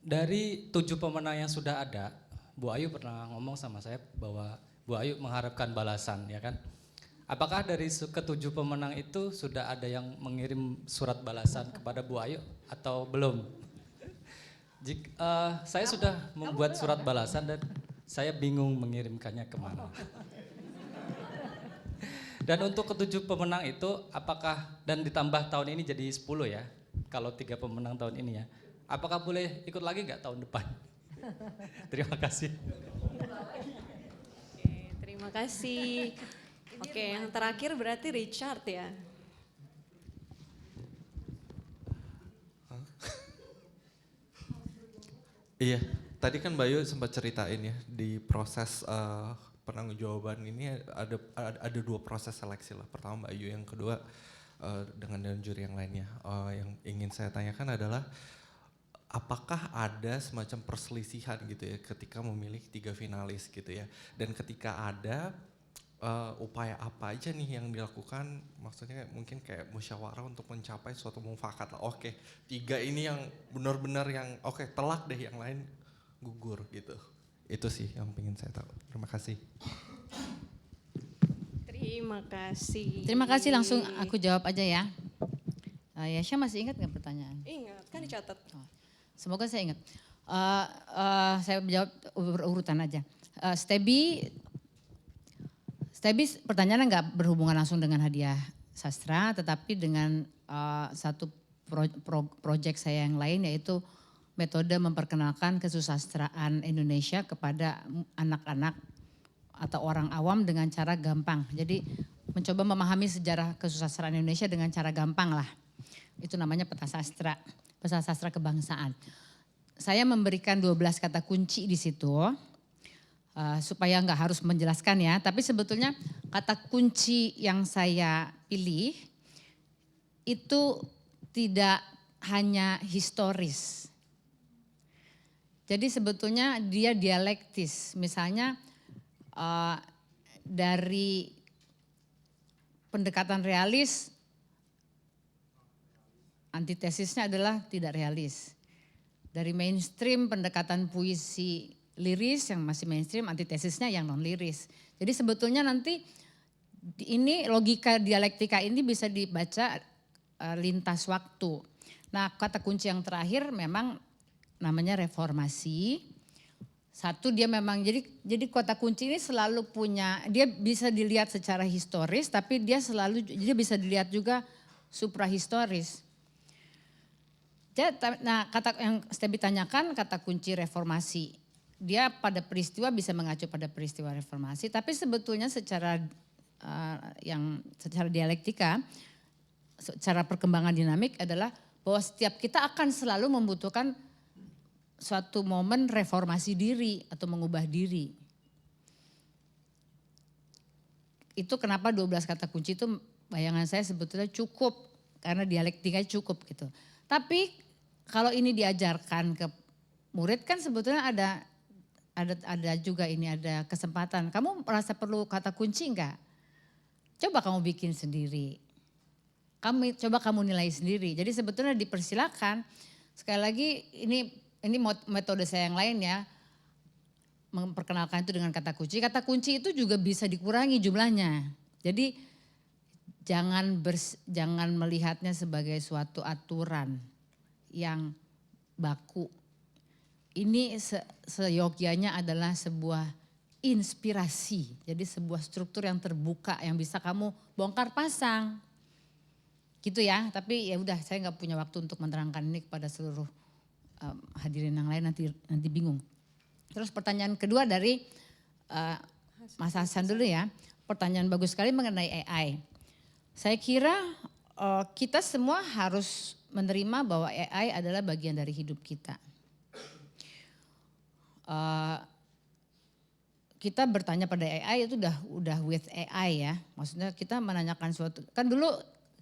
dari 7 pemenang yang sudah ada, Bu Ayu pernah ngomong sama saya bahwa Bu Ayu mengharapkan balasan, ya kan? Apakah dari ke-7 pemenang itu sudah ada yang mengirim surat balasan kepada Bu Ayu atau belum? Saya sudah membuat surat balasan dan saya bingung mengirimkannya kemana. Dan untuk ke-7 pemenang itu apakah, dan ditambah tahun ini jadi 10 ya, kalau 3 pemenang tahun ini ya, apakah boleh ikut lagi nggak tahun depan? Terima kasih. Oke, terima kasih. Oke, yang terakhir berarti Richard ya. Iya, tadi kan Bayu sempat ceritain ya di proses penanggung-jawaban ini ada 2 proses seleksi lah. Pertama Bayu, yang kedua dengan juri yang lainnya. Yang ingin saya tanyakan adalah apakah ada semacam perselisihan gitu ya ketika memilih 3 finalis gitu ya. Dan ketika ada upaya apa aja nih yang dilakukan, maksudnya mungkin kayak musyawarah untuk mencapai suatu mufakat lah. Oke, 3 ini yang benar-benar yang telak deh, yang lain gugur gitu. Itu sih yang pengen saya tahu. Terima kasih. Terima kasih. Terima kasih, langsung aku jawab aja ya. Yasha masih ingat nggak pertanyaan? Ingat, kan dicatat. Semoga saya ingat. Saya jawab urutan aja. Stebi pertanyaannya nggak berhubungan langsung dengan hadiah sastra, tetapi dengan satu proyek saya yang lain, yaitu metode memperkenalkan kesusastraan Indonesia kepada anak-anak atau orang awam dengan cara gampang. Jadi mencoba memahami sejarah kesusastraan Indonesia dengan cara gampang lah. Itu namanya peta sastra kebangsaan. Saya memberikan 12 kata kunci di situ. Supaya nggak harus menjelaskan ya, tapi sebetulnya kata kunci yang saya pilih itu tidak hanya historis. Jadi sebetulnya dia dialektis, misalnya dari pendekatan realis, antitesisnya adalah tidak realis. Dari mainstream pendekatan puisi liris yang masih mainstream, antitesisnya yang non liris. Jadi sebetulnya nanti ini logika dialektika ini bisa dibaca lintas waktu. Nah, kata kunci yang terakhir memang namanya reformasi. Satu, dia memang jadi kata kunci ini selalu punya, dia bisa dilihat secara historis, tapi dia bisa dilihat juga suprahistoris. Nah, kata yang Stebi tanyakan, kata kunci reformasi. Dia pada peristiwa bisa mengacu pada peristiwa reformasi, tapi sebetulnya secara dialektika, secara perkembangan dinamik adalah bahwa setiap kita akan selalu membutuhkan suatu momen reformasi diri atau mengubah diri. Itu kenapa 12 kata kunci itu bayangan saya sebetulnya cukup, karena dialektika cukup gitu. Tapi kalau ini diajarkan ke murid kan sebetulnya ada juga ini, ada kesempatan. Kamu merasa perlu kata kunci enggak? Coba kamu bikin sendiri. Coba kamu nilai sendiri. Jadi sebetulnya dipersilakan. Sekali lagi ini metode saya yang lain ya. Memperkenalkan itu dengan kata kunci. Kata kunci itu juga bisa dikurangi jumlahnya. Jadi jangan melihatnya sebagai suatu aturan yang baku. Ini seyogyanya adalah sebuah inspirasi. Jadi sebuah struktur yang terbuka yang bisa kamu bongkar pasang. Gitu ya, tapi ya udah saya nggak punya waktu untuk menerangkan ini kepada seluruh hadirin yang lain, nanti bingung. Terus pertanyaan kedua dari Mas Hasan dulu ya. Pertanyaan bagus sekali mengenai AI. Saya kira kita semua harus menerima bahwa AI adalah bagian dari hidup kita. Kita bertanya pada AI itu udah with AI ya. Maksudnya kita menanyakan suatu, kan dulu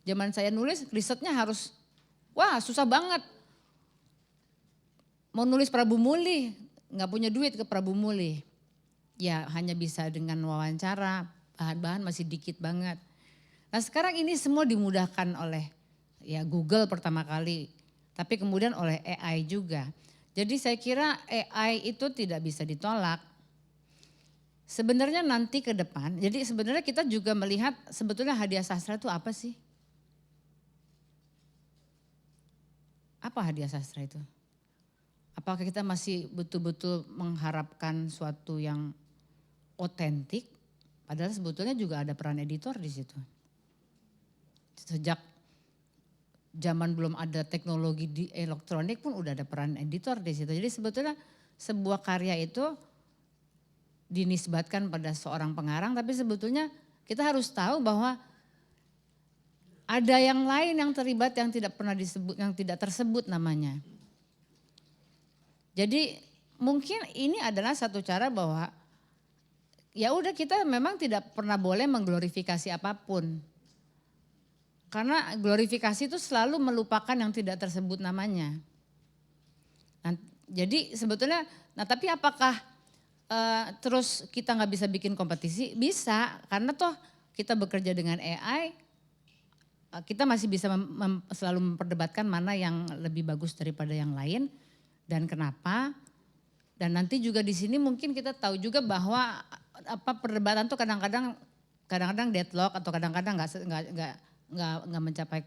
zaman saya nulis risetnya harus, wah susah banget. Mau nulis Prabu Muli, nggak punya duit ke Prabu Muli. Ya hanya bisa dengan wawancara, bahan-bahan masih dikit banget. Nah sekarang ini semua dimudahkan oleh ya Google pertama kali, tapi kemudian oleh AI juga. Jadi saya kira AI itu tidak bisa ditolak. Sebenarnya nanti ke depan, jadi sebenarnya kita juga melihat sebetulnya hadiah sastra itu apa sih? Apa hadiah sastra itu? Apakah kita masih betul-betul mengharapkan suatu yang otentik? Padahal sebetulnya juga ada peran editor di situ. Sejak zaman belum ada teknologi di elektronik pun udah ada peran editor di situ. Jadi sebetulnya sebuah karya itu dinisbatkan pada seorang pengarang, tapi sebetulnya kita harus tahu bahwa ada yang lain yang terlibat yang tidak pernah disebut, yang tidak tersebut namanya. Jadi mungkin ini adalah satu cara bahwa ya udah kita memang tidak pernah boleh mengglorifikasi apapun. Karena glorifikasi itu selalu melupakan yang tidak tersebut namanya. Nah, jadi sebetulnya, nah tapi apakah terus kita nggak bisa bikin kompetisi? Bisa, karena toh kita bekerja dengan AI, kita masih bisa selalu memperdebatkan mana yang lebih bagus daripada yang lain dan kenapa. Dan nanti juga di sini mungkin kita tahu juga bahwa perdebatan tuh kadang-kadang deadlock atau kadang-kadang nggak mencapai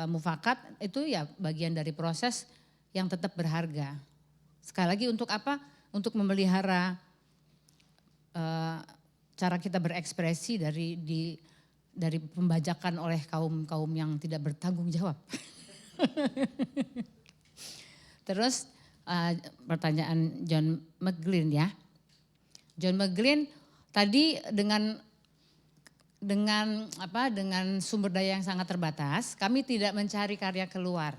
mufakat, itu ya bagian dari proses yang tetap berharga. Sekali lagi untuk apa? Untuk memelihara cara kita berekspresi dari pembajakan oleh kaum yang tidak bertanggung jawab. Terus pertanyaan John McGlynn ya. John McGlynn tadi dengan sumber daya yang sangat terbatas, kami tidak mencari karya keluar.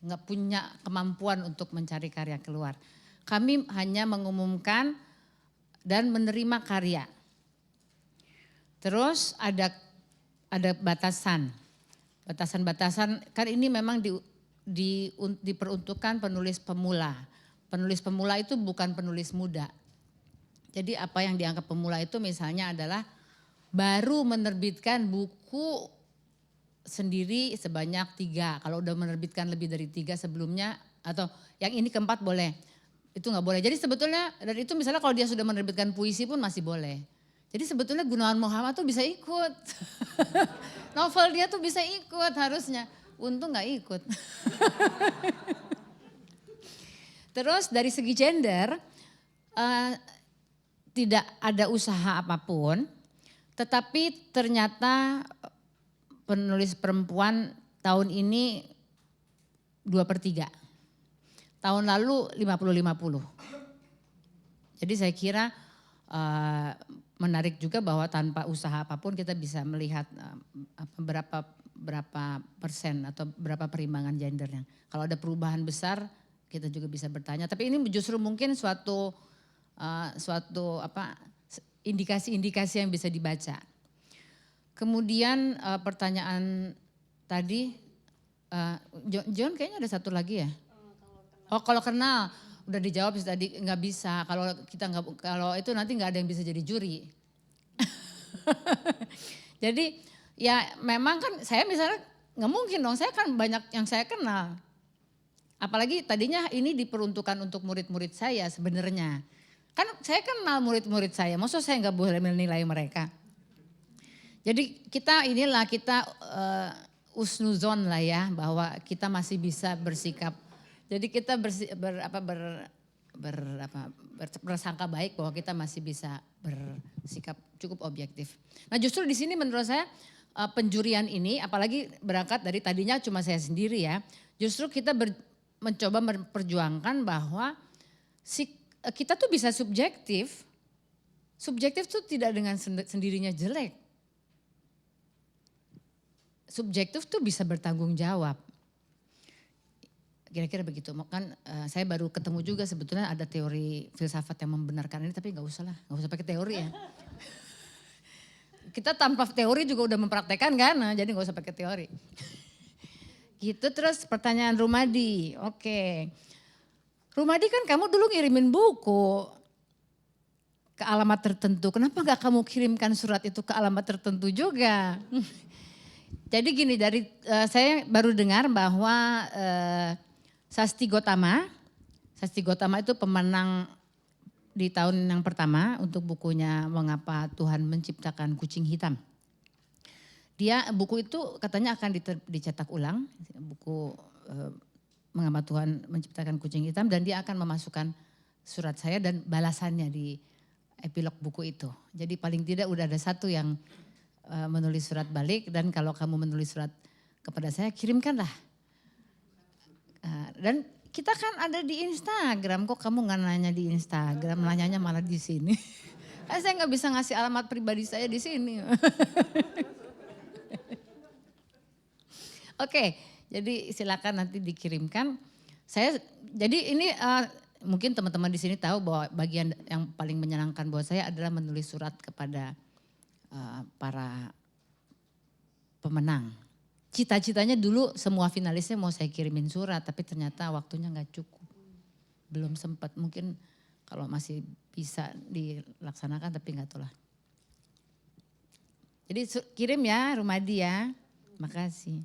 Nggak punya kemampuan untuk mencari karya keluar. Kami hanya mengumumkan dan menerima karya. Terus ada batasan. Batasan-batasan kan ini memang diperuntukkan penulis pemula. Penulis pemula itu bukan penulis muda. Jadi apa yang dianggap pemula itu misalnya adalah baru menerbitkan buku sendiri sebanyak 3. Kalau udah menerbitkan lebih dari 3 sebelumnya atau yang ini keempat boleh. Itu nggak boleh. Jadi sebetulnya dan itu misalnya kalau dia sudah menerbitkan puisi pun masih boleh. Jadi sebetulnya Gunawan Muhammad tuh bisa ikut. Novel dia tuh bisa ikut harusnya. Untung nggak ikut. Terus dari segi gender tidak ada usaha apapun. Tetapi ternyata penulis perempuan tahun ini 2/3. Tahun lalu 50-50. Jadi saya kira menarik juga bahwa tanpa usaha apapun kita bisa melihat berapa persen atau berapa perimbangan gendernya. Kalau ada perubahan besar kita juga bisa bertanya. Tapi ini justru mungkin suatu indikasi-indikasi yang bisa dibaca. Kemudian pertanyaan tadi, John kayaknya ada satu lagi ya. Oh kalau kenal, udah dijawab tadi nggak bisa. Kalau itu nanti nggak ada yang bisa jadi juri. Jadi ya memang kan saya misalnya nggak mungkin dong. Saya kan banyak yang saya kenal. Apalagi tadinya ini diperuntukkan untuk murid-murid saya sebenarnya. Kan saya kenal murid-murid saya. Maksud saya nggak boleh menilai mereka. Jadi kita usnuzon lah ya bahwa kita masih bisa bersikap. Jadi kita bersangka baik bahwa kita masih bisa bersikap cukup objektif. Nah justru di sini menurut saya penjurian ini apalagi berangkat dari tadinya cuma saya sendiri ya. Justru kita mencoba memperjuangkan bahwa kita tuh bisa subjektif. Subjektif tuh tidak dengan sendirinya jelek. Subjektif tuh bisa bertanggung jawab. Kira-kira begitu. Kan saya baru ketemu juga sebetulnya ada teori filsafat yang membenarkan ini, tapi nggak usah pakai teori ya. Kita tanpa teori juga udah mempraktekkan kan, nah, jadi nggak usah pakai teori. Gitu. Terus pertanyaan Rumadi, oke. Rumadi kan kamu dulu ngirimin buku. ke alamat tertentu. Kenapa nggak kamu kirimkan surat itu ke alamat tertentu juga? Jadi gini, saya baru dengar bahwa Sasti Gotama itu pemenang di tahun yang pertama untuk bukunya Mengapa Tuhan Menciptakan Kucing Hitam. Buku itu katanya akan dicetak ulang, buku Mengapa Tuhan Menciptakan Kucing Hitam, dan dia akan memasukkan surat saya dan balasannya di epilog buku itu. Jadi paling tidak udah ada satu yang menulis surat balik, dan kalau kamu menulis surat kepada saya kirimkanlah. Dan kita kan ada di Instagram, kok kamu nggak nanya di Instagram, nanyanya malah di sini. Saya nggak bisa ngasih alamat pribadi saya di sini. Oke, jadi silakan nanti dikirimkan. Jadi ini mungkin teman-teman di sini tahu bahwa bagian yang paling menyenangkan buat saya adalah menulis surat kepada para pemenang. Cita-citanya dulu semua finalisnya mau saya kirimin surat, tapi ternyata waktunya nggak cukup. Belum sempat, mungkin kalau masih bisa dilaksanakan, tapi nggak tahu lah. Jadi kirim ya Rumadi ya, makasih.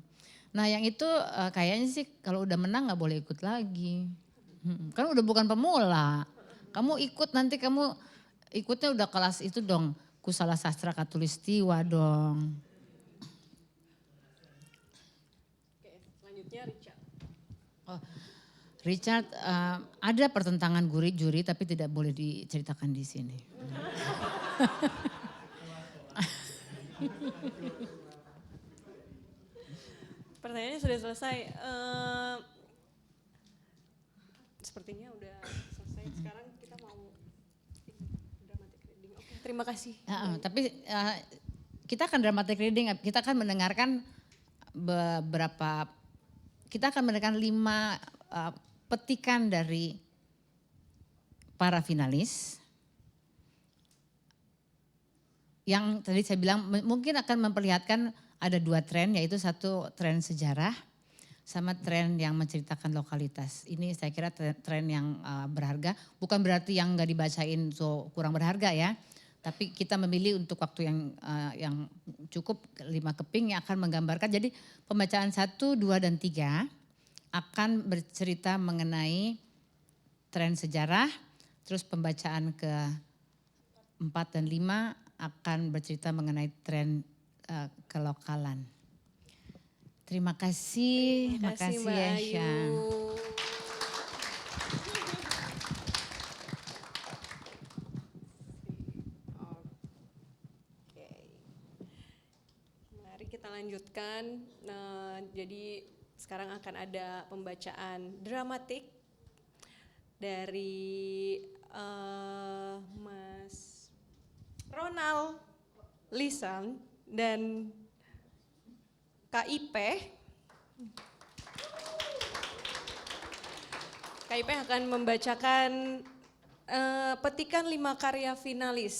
Nah yang itu kayaknya sih kalau udah menang nggak boleh ikut lagi. Kan udah bukan pemula. Kamu ikut nanti kamu ikutnya udah kelas itu dong. Kusala Sastra Katulistiwa dong. Oke, selanjutnya Richard. Oh, Richard ada pertentangan juri tapi tidak boleh diceritakan di sini. Pertanyaannya sudah selesai. Sepertinya udah selesai. Sekarang kita mau dramatic reading. Oke, terima kasih. Tapi kita akan dramatic reading, kita akan mendengarkan kita akan mendengarkan 5 petikan dari para finalis. Yang tadi saya bilang mungkin akan memperlihatkan ada 2 tren, yaitu satu tren sejarah sama tren yang menceritakan lokalitas. Ini saya kira tren yang berharga, bukan berarti yang nggak dibacain kurang berharga ya. Tapi kita memilih untuk waktu yang cukup 5 keping yang akan menggambarkan. Jadi pembacaan 1, 2, dan 3 akan bercerita mengenai tren sejarah. Terus pembacaan ke-4 dan 5 akan bercerita mengenai tren kelokalan. Terima kasih, makasih Mbak ya Ayu. Syah. Oke. Mari kita lanjutkan. Jadi sekarang akan ada pembacaan dramatik dari Mas Ronald Lisan dan KIP. KIP akan membacakan petikan 5 karya finalis.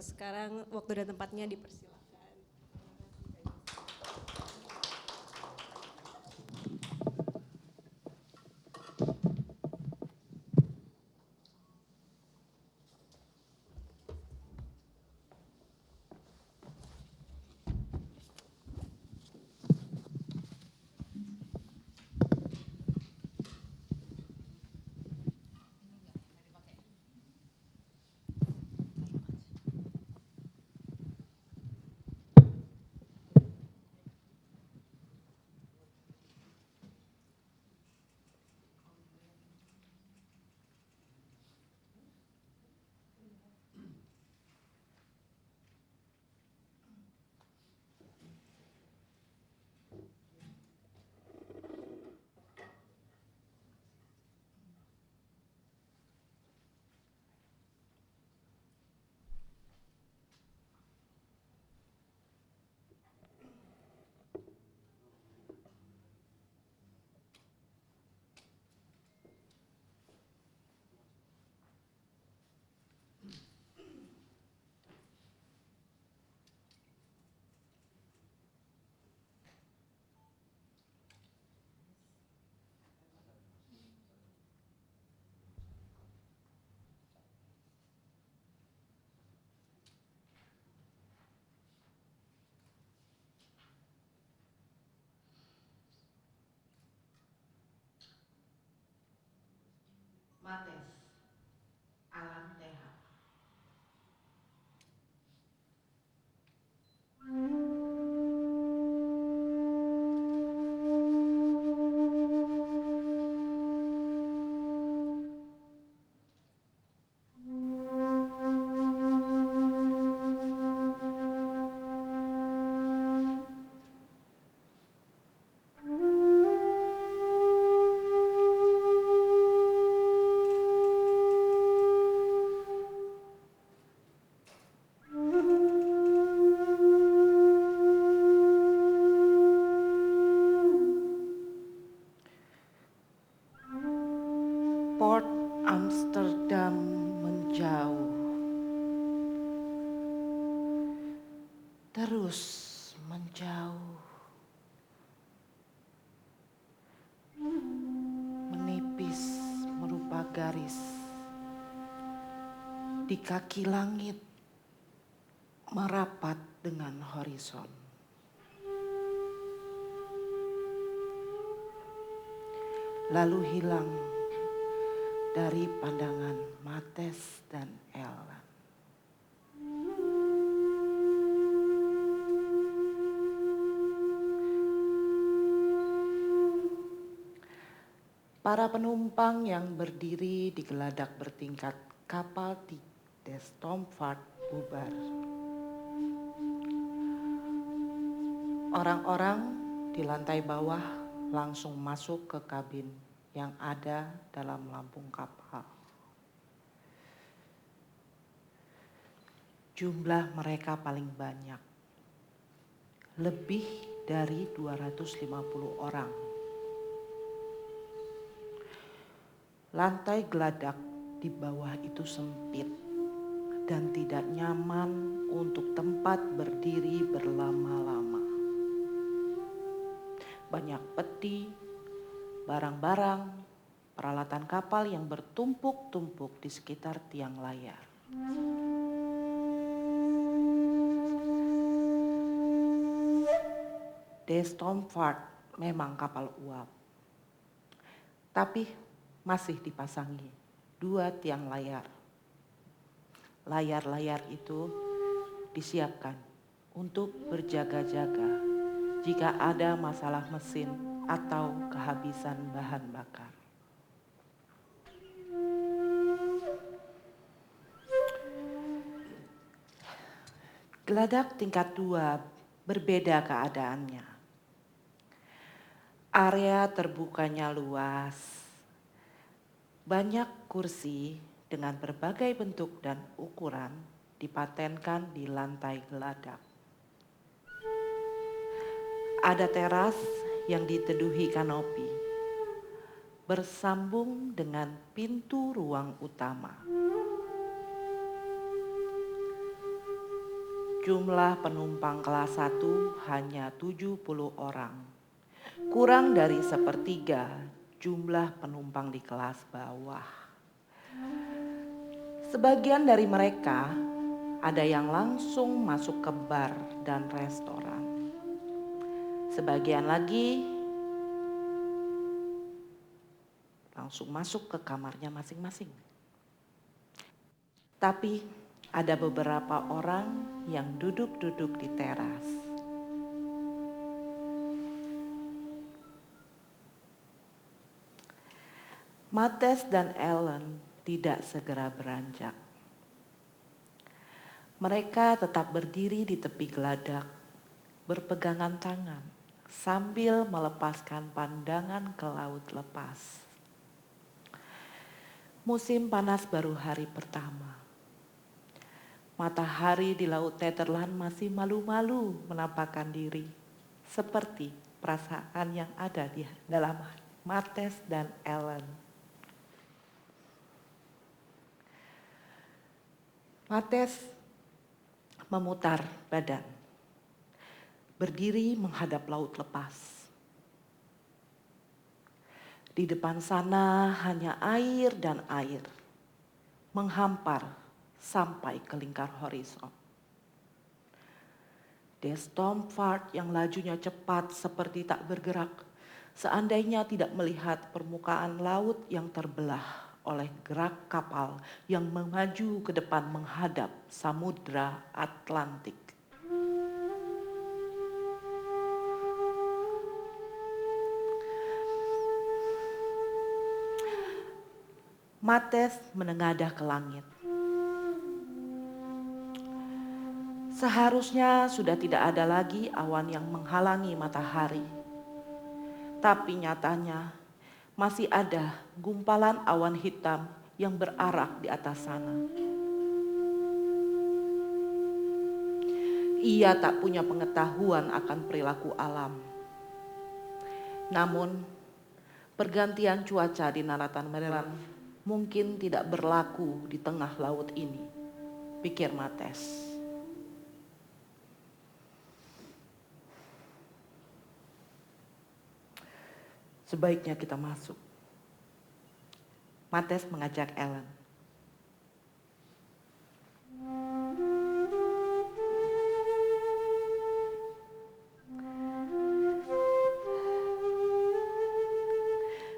Sekarang waktu dan tempatnya dipersilakan. Mates, Alan TH. Port Amsterdam menjauh, terus menjauh, menipis merupa garis di kaki langit, merapat dengan horizon. Lalu hilang dari pandangan Mates dan Ellen. Para penumpang yang berdiri di geladak bertingkat kapal di De Stomford bubar. Orang-orang di lantai bawah langsung masuk ke kabin yang ada dalam lambung kapal. Jumlah mereka paling banyak, lebih dari 250 orang. Lantai geladak di bawah itu sempit dan tidak nyaman untuk tempat berdiri berlama-lama. Banyak peti, barang-barang, peralatan kapal yang bertumpuk-tumpuk di sekitar tiang layar. De Stomford memang kapal uap, tapi masih dipasangi 2 tiang layar. Layar-layar itu disiapkan untuk berjaga-jaga jika ada masalah mesin atau kehabisan bahan bakar. Geladak tingkat 2 berbeda keadaannya. Area terbukanya luas. Banyak kursi dengan berbagai bentuk dan ukuran dipatenkan di lantai geladak. Ada teras yang diteduhi kanopi, bersambung dengan pintu ruang utama. Jumlah penumpang kelas 1 hanya 70 orang, kurang dari sepertiga jumlah penumpang di kelas bawah. Sebagian dari mereka ada yang langsung masuk ke bar dan restoran. Sebagian lagi langsung masuk ke kamarnya masing-masing. Tapi ada beberapa orang yang duduk-duduk di teras. Mates dan Ellen tidak segera beranjak. Mereka tetap berdiri di tepi geladak, berpegangan tangan, sambil melepaskan pandangan ke laut lepas. Musim panas baru hari pertama. Matahari di Laut Nederland masih malu-malu menampakkan diri, seperti perasaan yang ada di dalam Mates dan Ellen. Mates memutar badan, berdiri menghadap laut lepas. Di depan sana hanya air dan air, menghampar sampai ke lingkar horizon. De Stomford yang lajunya cepat seperti tak bergerak, seandainya tidak melihat permukaan laut yang terbelah oleh gerak kapal yang memaju ke depan menghadap Samudra Atlantik. Mates menengadah ke langit. Seharusnya sudah tidak ada lagi awan yang menghalangi matahari. Tapi nyatanya masih ada gumpalan awan hitam yang berarak di atas sana. Ia tak punya pengetahuan akan perilaku alam. Namun, pergantian cuaca di daratan Maryland mungkin tidak berlaku di tengah laut ini, pikir Mates. Sebaiknya kita masuk. Mates mengajak Ellen.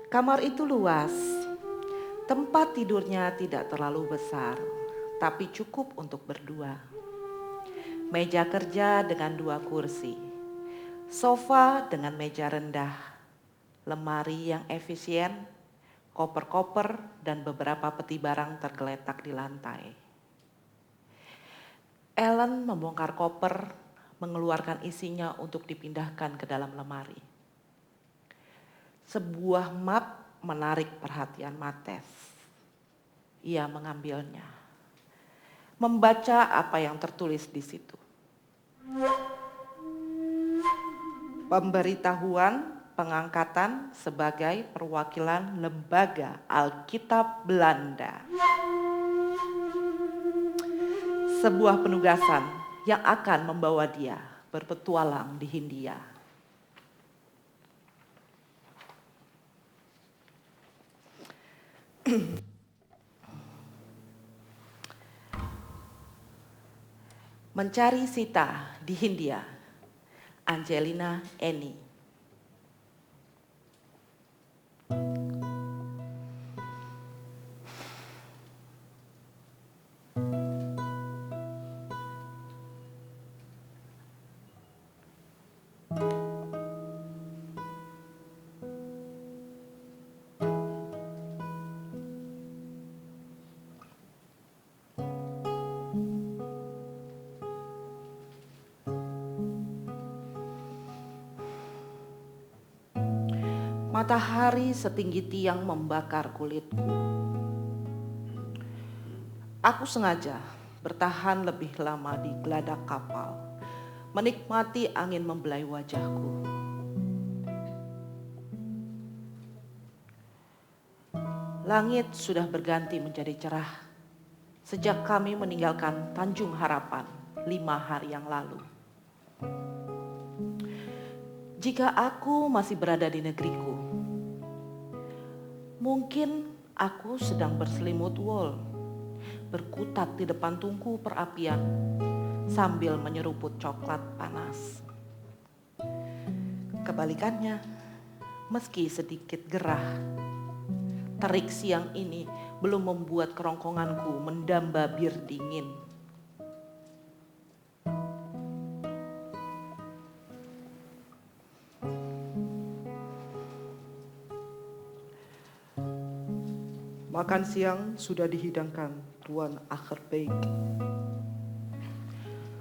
Kamar itu luas. Tempat tidurnya tidak terlalu besar, tapi cukup untuk berdua. Meja kerja dengan 2 kursi. Sofa dengan meja rendah. Lemari yang efisien, koper-koper dan beberapa peti barang tergeletak di lantai. Ellen membongkar koper, mengeluarkan isinya untuk dipindahkan ke dalam lemari. Sebuah map menarik perhatian Mates. Ia mengambilnya, membaca apa yang tertulis di situ. Pemberitahuan pengangkatan sebagai perwakilan Lembaga Alkitab Belanda. Sebuah penugasan yang akan membawa dia berpetualang di Hindia. Mencari Sita di Hindia. Angelina Eni. Matahari setinggi tiang membakar kulitku. Aku sengaja bertahan lebih lama di geladak kapal, menikmati angin membelai wajahku. Langit sudah berganti menjadi cerah sejak kami meninggalkan Tanjung Harapan 5 hari yang lalu. Jika aku masih berada di negeriku, mungkin aku sedang berselimut wol, berkutat di depan tungku perapian sambil menyeruput coklat panas. Kebalikannya, meski sedikit gerah, terik siang ini belum membuat kerongkonganku mendamba bir dingin. Makan siang sudah dihidangkan Tuan Achterbeek.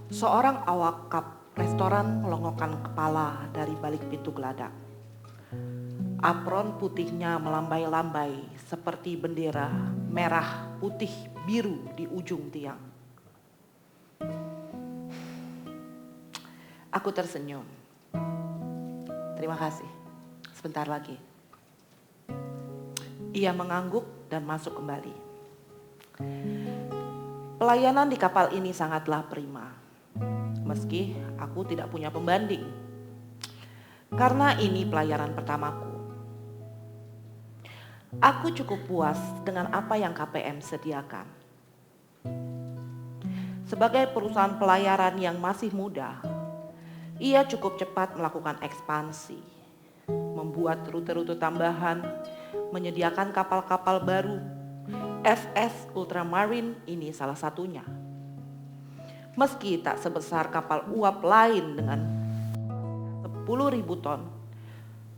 Seorang awak kap restoran melongokkan kepala dari balik pintu geladak. Apron putihnya melambai-lambai seperti bendera merah, putih, biru di ujung tiang. Aku tersenyum. Terima kasih. Sebentar lagi. Ia mengangguk dan masuk kembali. Pelayanan di kapal ini sangatlah prima. Meski aku tidak punya pembanding. Karena ini pelayaran pertamaku. Aku cukup puas dengan apa yang KPM sediakan. Sebagai perusahaan pelayaran yang masih muda, ia cukup cepat melakukan ekspansi, membuat rute-rute tambahan, menyediakan kapal-kapal baru, SS Ultramarine ini salah satunya. Meski tak sebesar kapal uap lain dengan 10.000 ton,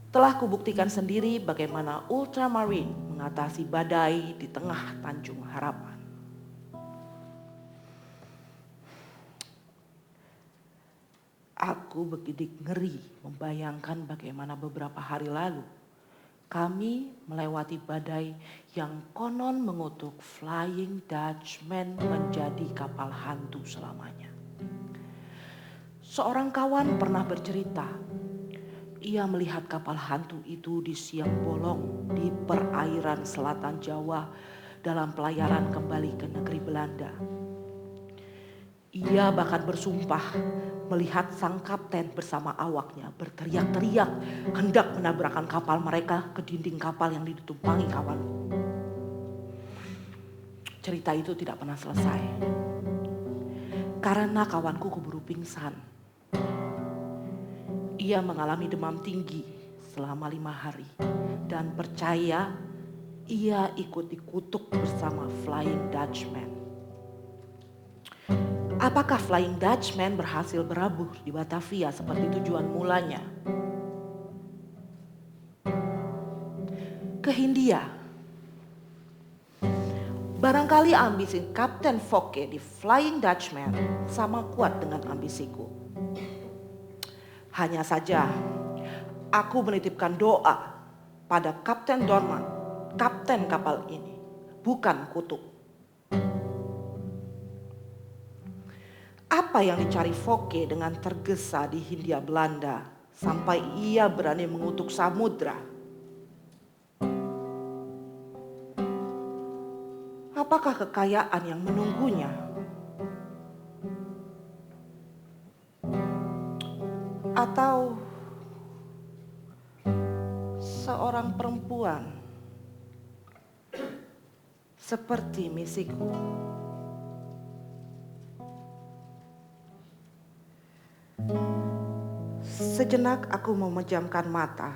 telah kubuktikan sendiri bagaimana Ultramarine mengatasi badai di tengah Tanjung Harapan. Aku begitu ngeri membayangkan bagaimana beberapa hari lalu kami melewati badai yang konon mengutuk Flying Dutchman menjadi kapal hantu selamanya. Seorang kawan pernah bercerita, ia melihat kapal hantu itu di siang bolong di perairan selatan Jawa dalam pelayaran kembali ke negeri Belanda. Ia bahkan bersumpah melihat sang kapten bersama awaknya berteriak-teriak hendak menabrakkan kapal mereka ke dinding kapal yang ditumpangi kawanku. Cerita itu tidak pernah selesai karena kawanku keburu pingsan. Ia mengalami demam tinggi selama 5 hari dan percaya ia ikut dikutuk bersama Flying Dutchman. Apakah Flying Dutchman berhasil berlabuh di Batavia seperti tujuan mulanya? Ke Hindia. Barangkali ambisi Kapten Fokke di Flying Dutchman sama kuat dengan ambisiku. Hanya saja aku menitipkan doa pada Kapten Dorman, kapten kapal ini, bukan kutuk. Apa yang dicari Fokke dengan tergesa di Hindia Belanda sampai ia berani mengutuk samudra? Apakah kekayaan yang menunggunya? Atau seorang perempuan seperti misiku? Sejenak aku memejamkan mata,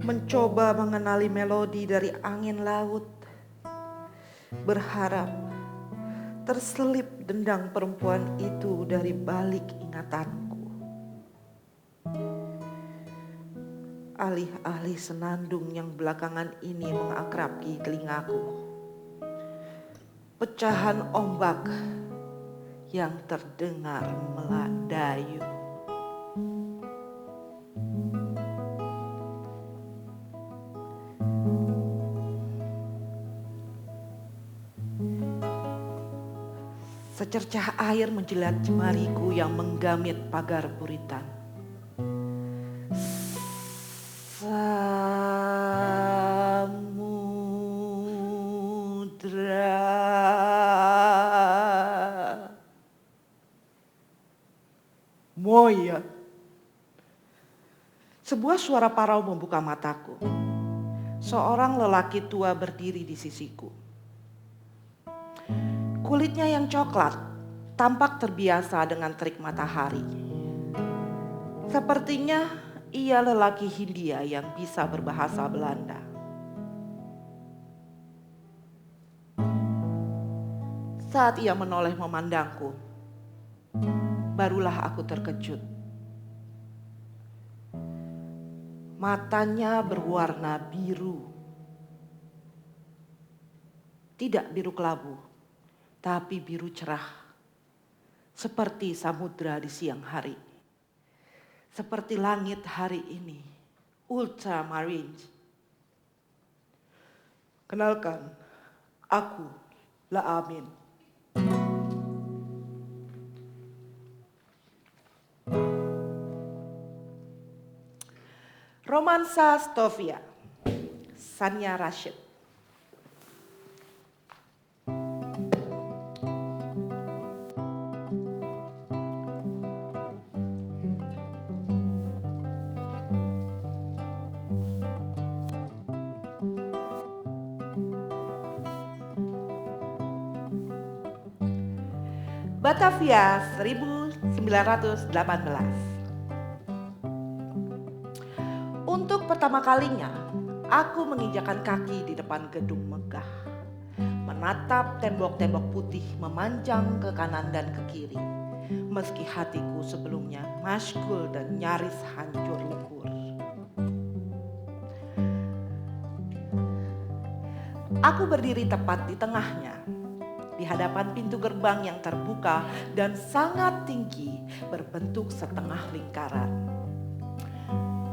mencoba mengenali melodi dari angin laut, berharap terselip dendang perempuan itu dari balik ingatanku. Alih-alih senandung yang belakangan ini mengakrabi telingaku, pecahan ombak yang terdengar meladayu. Secercah air menjilat jemariku yang menggamit pagar buritan. Samudra Moya. Sebuah suara parau membuka mataku. Seorang lelaki tua berdiri di sisiku. Kulitnya yang coklat tampak terbiasa dengan terik matahari. Sepertinya ia lelaki Hindia yang bisa berbahasa Belanda. Saat ia menoleh memandangku, barulah aku terkejut. Matanya berwarna biru. Tidak biru kelabu, tapi biru cerah, seperti samudra di siang hari, seperti langit hari ini, ultramarine. Kenalkan, aku Laamin. Romansa Stovia, Sanya Rashid. Batavia 1918. Untuk pertama kalinya, aku menginjakan kaki di depan gedung megah, menatap tembok-tembok putih memanjang ke kanan dan ke kiri, meski hatiku sebelumnya masyghul dan nyaris hancur lebur. Aku berdiri tepat di tengahnya, di hadapan pintu gerbang yang terbuka dan sangat tinggi berbentuk setengah lingkaran.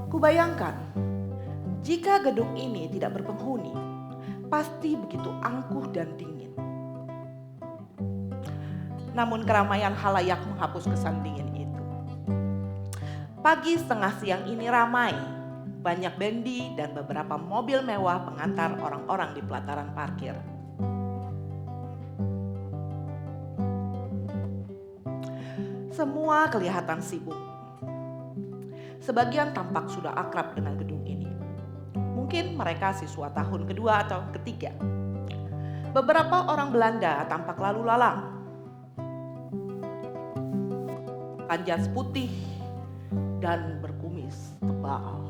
Kubayangkan, jika gedung ini tidak berpenghuni, pasti begitu angkuh dan dingin. Namun keramaian halayak menghapus kesan dingin itu. Pagi setengah siang ini ramai, banyak bendi dan beberapa mobil mewah mengantar orang-orang di pelataran parkir. Semua kelihatan sibuk. Sebagian tampak sudah akrab dengan gedung ini. Mungkin mereka siswa tahun kedua atau ketiga. Beberapa orang Belanda tampak lalu lalang. Jas putih dan berkumis tebal.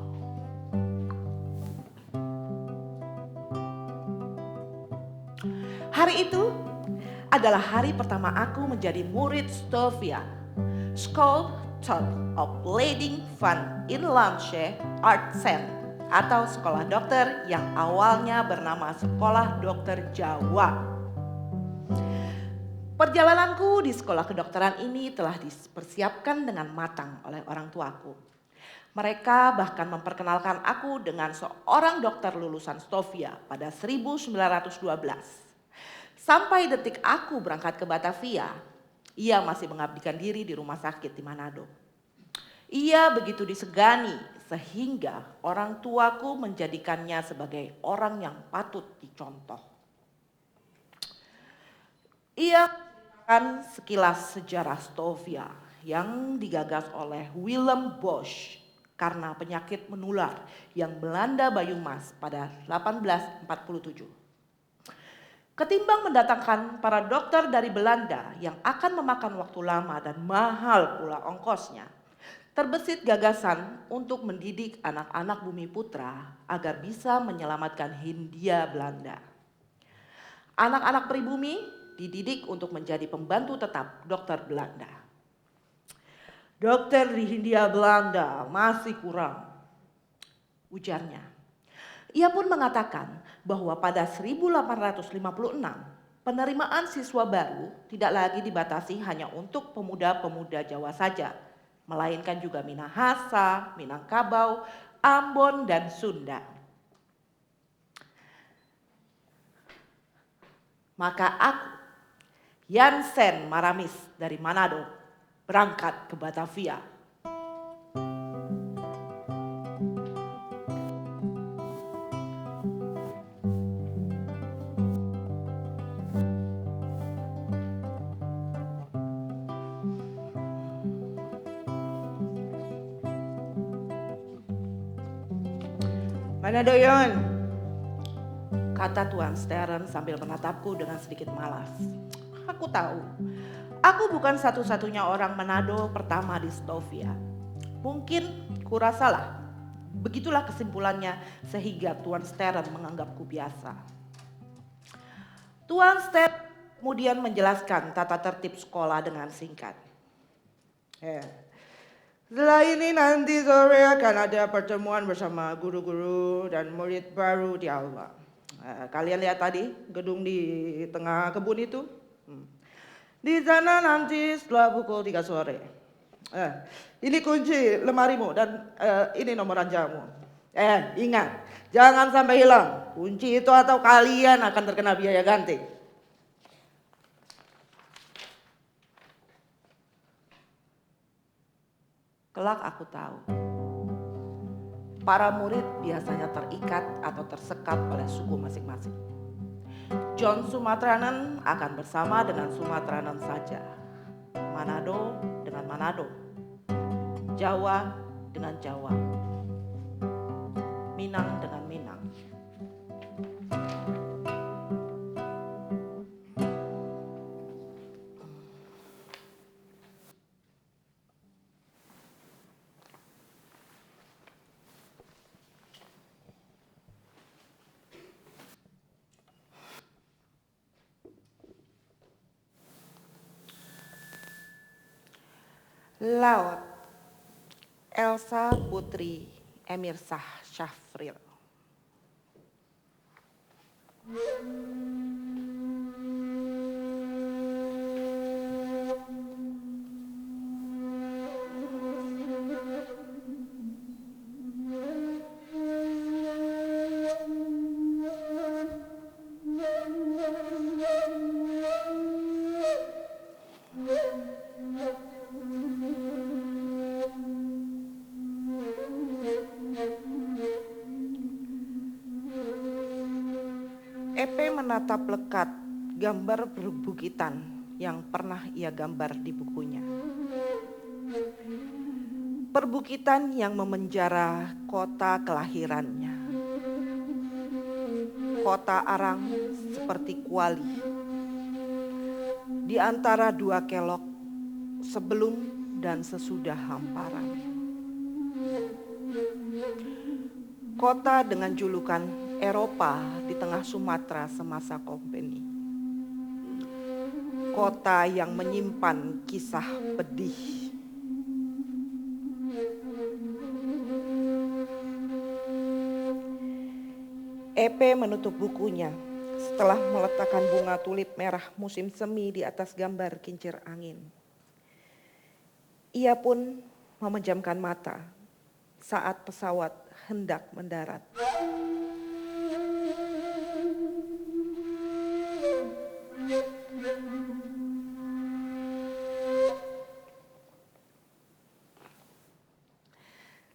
Hari itu adalah hari pertama aku menjadi murid Stovia, School of Leiding van Inlandse Artsen, atau sekolah dokter yang awalnya bernama Sekolah Dokter Jawa. Perjalananku di sekolah kedokteran ini telah dipersiapkan dengan matang oleh orang tuaku. Mereka bahkan memperkenalkan aku dengan seorang dokter lulusan Stovia pada 1912. Sampai detik aku berangkat ke Batavia, ia masih mengabdikan diri di rumah sakit di Manado. Ia begitu disegani sehingga orang tuaku menjadikannya sebagai orang yang patut dicontoh. Ia menceritakan sekilas sejarah Stovia yang digagas oleh Willem Bosch karena penyakit menular yang melanda Banyumas pada 1847. Ketimbang mendatangkan para dokter dari Belanda yang akan memakan waktu lama dan mahal pula ongkosnya, terbesit gagasan untuk mendidik anak-anak Bumi Putra agar bisa menyelamatkan Hindia Belanda. Anak-anak pribumi dididik untuk menjadi pembantu tetap dokter Belanda. Dokter di Hindia Belanda masih kurang, ujarnya. Ia pun mengatakan bahwa pada 1856 penerimaan siswa baru tidak lagi dibatasi hanya untuk pemuda-pemuda Jawa saja, melainkan juga Minahasa, Minangkabau, Ambon, dan Sunda. Maka aku, Jansen Maramis dari Manado, berangkat ke Batavia. Manado Yon, kata Tuan Stern sambil menatapku dengan sedikit malas. Aku tahu, aku bukan satu-satunya orang Manado pertama di Stovia. Mungkin kurasalah, begitulah kesimpulannya sehingga Tuan Stern menganggapku biasa. Tuan Stern kemudian menjelaskan tata tertib sekolah dengan singkat. Setelah ini nanti sore akan ada pertemuan bersama guru-guru dan murid baru di aula. Kalian lihat tadi gedung di tengah kebun itu? Di sana nanti setelah pukul 3 sore. Ini kunci lemarimu dan ini nomor ranjangmu. Ingat, jangan sampai hilang. Kunci itu atau kalian akan terkena biaya ganti. Kelak aku tahu, para murid biasanya terikat atau tersekat oleh suku masing-masing. John Sumatranan akan bersama dengan Sumatranan saja. Manado dengan Manado. Jawa dengan Jawa. Minang dengan Minang. Laut, Elsa Putri Emirsah Syafril. EP menatap lekat gambar perbukitan yang pernah ia gambar di bukunya. Perbukitan yang memenjara kota kelahirannya. Kota arang seperti kuali. Di antara dua kelok sebelum dan sesudah hamparan. Kota dengan julukan Eropa di tengah Sumatera semasa kompeni. Kota yang menyimpan kisah pedih. EP menutup bukunya setelah meletakkan bunga tulip merah musim semi di atas gambar kincir angin. Ia pun memejamkan mata saat pesawat hendak mendarat.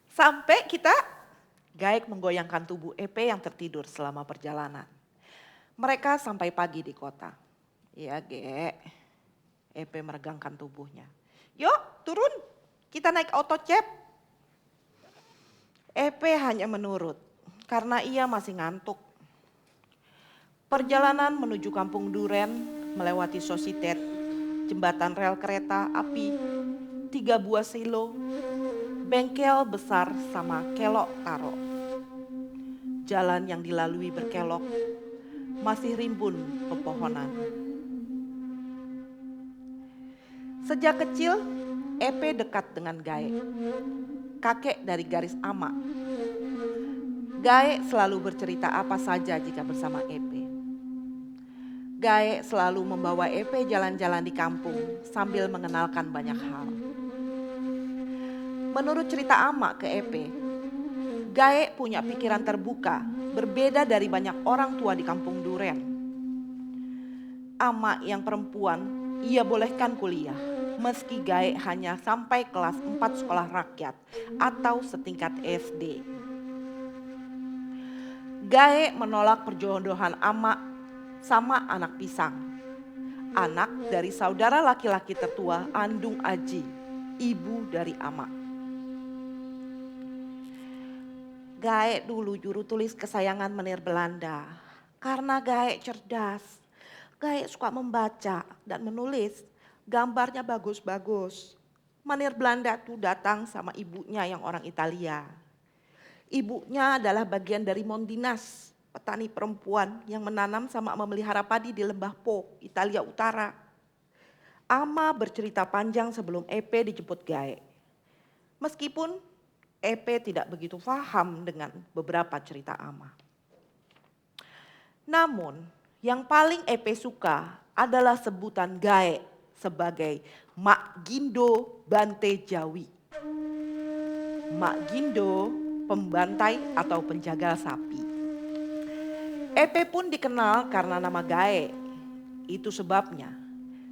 Sampai kita Gaek menggoyangkan tubuh EP yang tertidur selama perjalanan. Mereka sampai pagi di kota. Ya Gek, EP meregangkan tubuhnya. Yuk turun, kita naik auto cep. EP hanya menurut karena ia masih ngantuk. Perjalanan menuju Kampung Duren melewati Sositet, jembatan rel kereta api, 3 buah silo, bengkel besar sama kelok taro. Jalan yang dilalui berkelok, masih rimbun pepohonan. Sejak kecil, EP dekat dengan Gaek, kakek dari garis ama. Gaek selalu bercerita apa saja jika bersama EP. Gaek selalu membawa EP jalan-jalan di kampung sambil mengenalkan banyak hal. Menurut cerita ama ke EP, Gaek punya pikiran terbuka, berbeda dari banyak orang tua di Kampung Duren. Ama yang perempuan, ia bolehkan kuliah, meski Gaek hanya sampai kelas 4 sekolah rakyat atau setingkat SD. Gaek menolak perjodohan ama sama anak pisang, anak dari saudara laki-laki tertua Andung Aji, ibu dari ama. Gaek dulu juru tulis kesayangan Meneer Belanda. Karena Gaek cerdas, Gaek suka membaca dan menulis. Gambarnya bagus-bagus. Meneer Belanda tuh datang sama ibunya yang orang Italia. Ibunya adalah bagian dari Mondinas, petani perempuan yang menanam sama memelihara padi di Lembah Po, Italia Utara. Ama bercerita panjang sebelum EP dijemput Gaek. Meskipun EP tidak begitu paham dengan beberapa cerita ama. Namun, yang paling EP suka adalah sebutan Gaek sebagai Mak Gindo Bante Jawi. Mak Gindo, pembantai atau penjaga sapi. EP pun dikenal karena nama Gaek. Itu sebabnya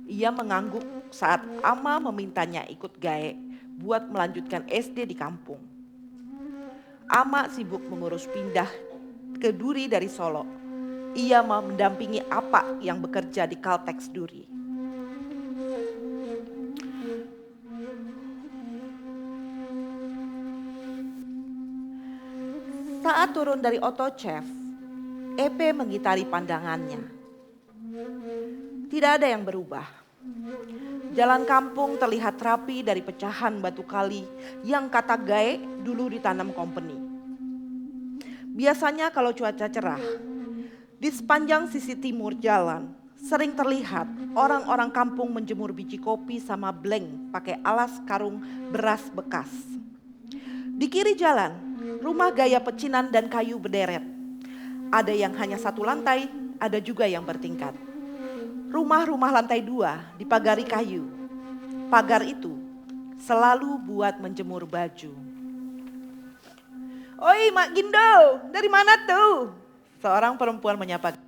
ia mengangguk saat ama memintanya ikut Gaek buat melanjutkan SD di kampung. Ama sibuk mengurus pindah ke Duri dari Solo. Ia mendampingi Apa yang bekerja di Caltex Duri. Saat turun dari Otochef, EP mengitari pandangannya. Tidak ada yang berubah. Jalan kampung terlihat rapi dari pecahan batu kali yang kata Gaek dulu ditanam company. Biasanya kalau cuaca cerah, di sepanjang sisi timur jalan Sering terlihat orang-orang kampung menjemur biji kopi sama bleng pakai alas karung beras bekas. Di kiri jalan, rumah gaya pecinan dan kayu berderet. Ada yang hanya satu lantai, ada juga yang bertingkat. Rumah-rumah lantai 2 dipagari kayu. Pagar itu selalu buat menjemur baju. "Oi Mak Gindo, dari mana tuh?" Seorang perempuan menyapa.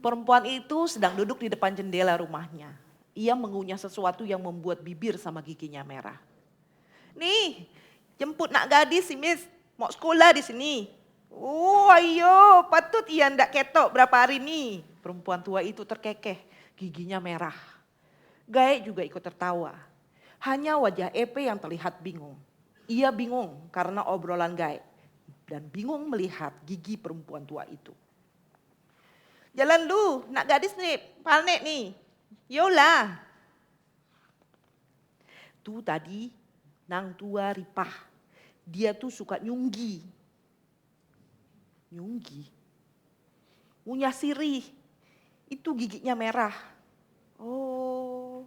Perempuan itu sedang duduk di depan jendela rumahnya. Ia mengunyah sesuatu yang membuat bibir sama giginya merah. "Nih, jemput nak gadis si Miss, mau sekolah di sini." "Oh ayo, patut ia ndak ketok berapa hari nih." Perempuan tua itu terkekeh, giginya merah. Gaek juga ikut tertawa. Hanya wajah Epe yang terlihat bingung. Ia bingung karena obrolan Gaek dan bingung melihat gigi perempuan tua itu. "Jalan lu, nak gadis nih, palnek nih." "Yolah." Tuh tadi nang tua ripah. Dia tuh suka nyunggi. Nyunggi. Ngunyah sirih. Itu giginya merah. Oh.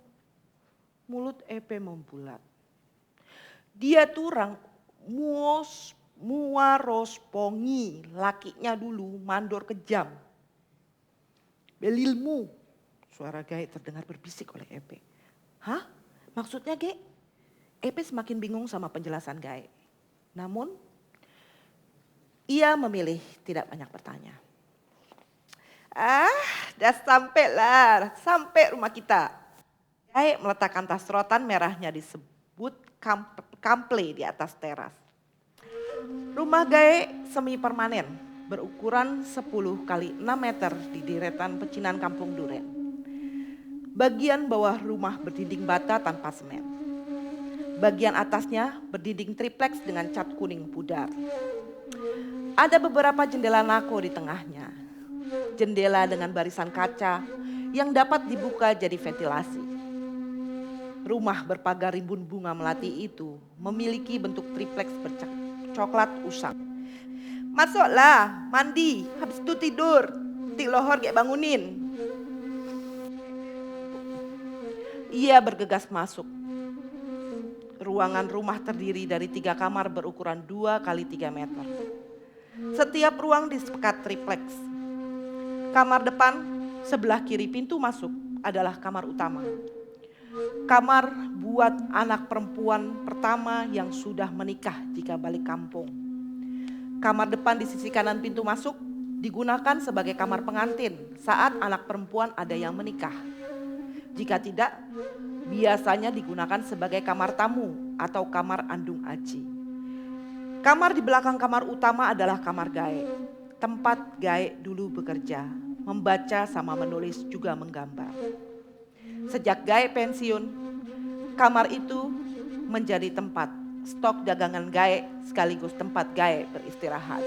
Mulut Epe membulat. Dia tuh muarospongi, lakinya dulu mandor kejam. "Belilmu," suara Gaek terdengar berbisik oleh Epe. "Hah? Maksudnya Gaek?" Epe semakin bingung sama penjelasan Gaek. Namun, ia memilih tidak banyak bertanya. Dah sampai rumah kita." Gaek meletakkan tas rotan merahnya disebut kample di atas teras. Rumah Gaek semi permanen, berukuran 10 kali 6 meter di deretan pecinan Kampung Duren. Bagian bawah rumah berdinding bata tanpa semen. Bagian atasnya berdinding tripleks dengan cat kuning pudar. Ada beberapa jendela nako di tengahnya. Jendela dengan barisan kaca yang dapat dibuka jadi ventilasi. Rumah berpagar rimbun bunga melati itu memiliki bentuk tripleks bercoklat usang. "Masuklah, mandi, habis itu tidur. Tik lohor kayak bangunin." Ia bergegas masuk. Ruangan rumah terdiri dari 3 kamar berukuran 2 kali 3 meter. Setiap ruang disekat tripleks. Kamar depan sebelah kiri pintu masuk adalah kamar utama. Kamar buat anak perempuan pertama yang sudah menikah jika balik kampung. Kamar depan di sisi kanan pintu masuk digunakan sebagai kamar pengantin saat anak perempuan ada yang menikah. Jika tidak, biasanya digunakan sebagai kamar tamu atau kamar andung aji. Kamar di belakang kamar utama adalah kamar Gaek. Tempat Gaek dulu bekerja, membaca sama menulis juga menggambar. Sejak Gaek pensiun, kamar itu menjadi tempat stok dagangan Gaek sekaligus tempat Gaek beristirahat.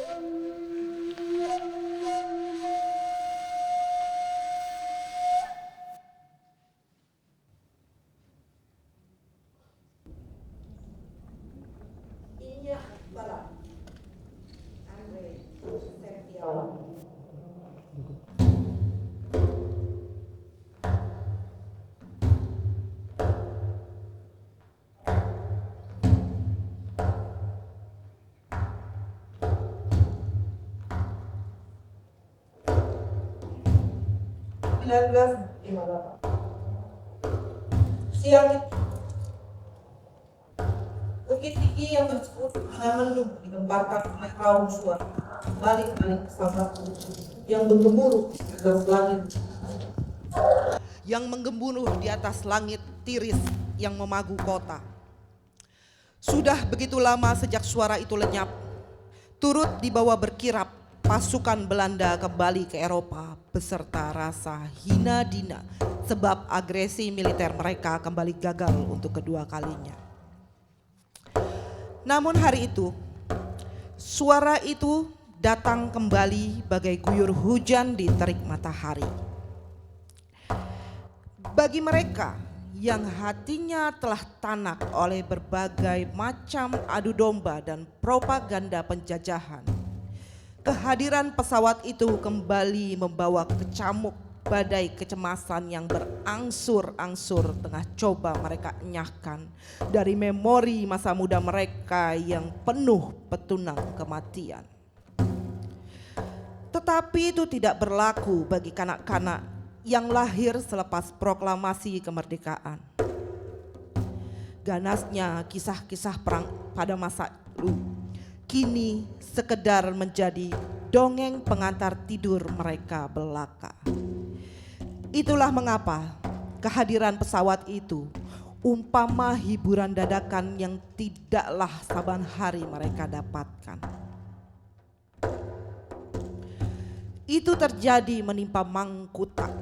Siang Bukit tinggi yang tersebut mendung digemparkan oleh kaum suara balik-balik sahabatku yang bergemuruh di atas langit, yang menggemuruh di atas langit tiris yang memagu kota. Sudah begitu lama sejak suara itu lenyap, turut dibawa berkirap pasukan Belanda kembali ke Eropa beserta rasa hina dina sebab agresi militer mereka kembali gagal untuk kedua kalinya. Namun hari itu, suara itu datang kembali bagai guyur hujan di terik matahari. Bagi mereka yang hatinya telah tanak oleh berbagai macam adu domba dan propaganda penjajahan, kehadiran pesawat itu kembali membawa kecamuk badai kecemasan yang berangsur-angsur tengah coba mereka enyahkan dari memori masa muda mereka yang penuh petunang kematian. Tetapi itu tidak berlaku bagi kanak-kanak yang lahir selepas proklamasi kemerdekaan. Ganasnya kisah-kisah perang pada masa itu kini sekedar menjadi dongeng pengantar tidur mereka belaka. Itulah mengapa kehadiran pesawat itu umpama hiburan dadakan yang tidaklah saban hari mereka dapatkan. Itu terjadi menimpa Mangkutak.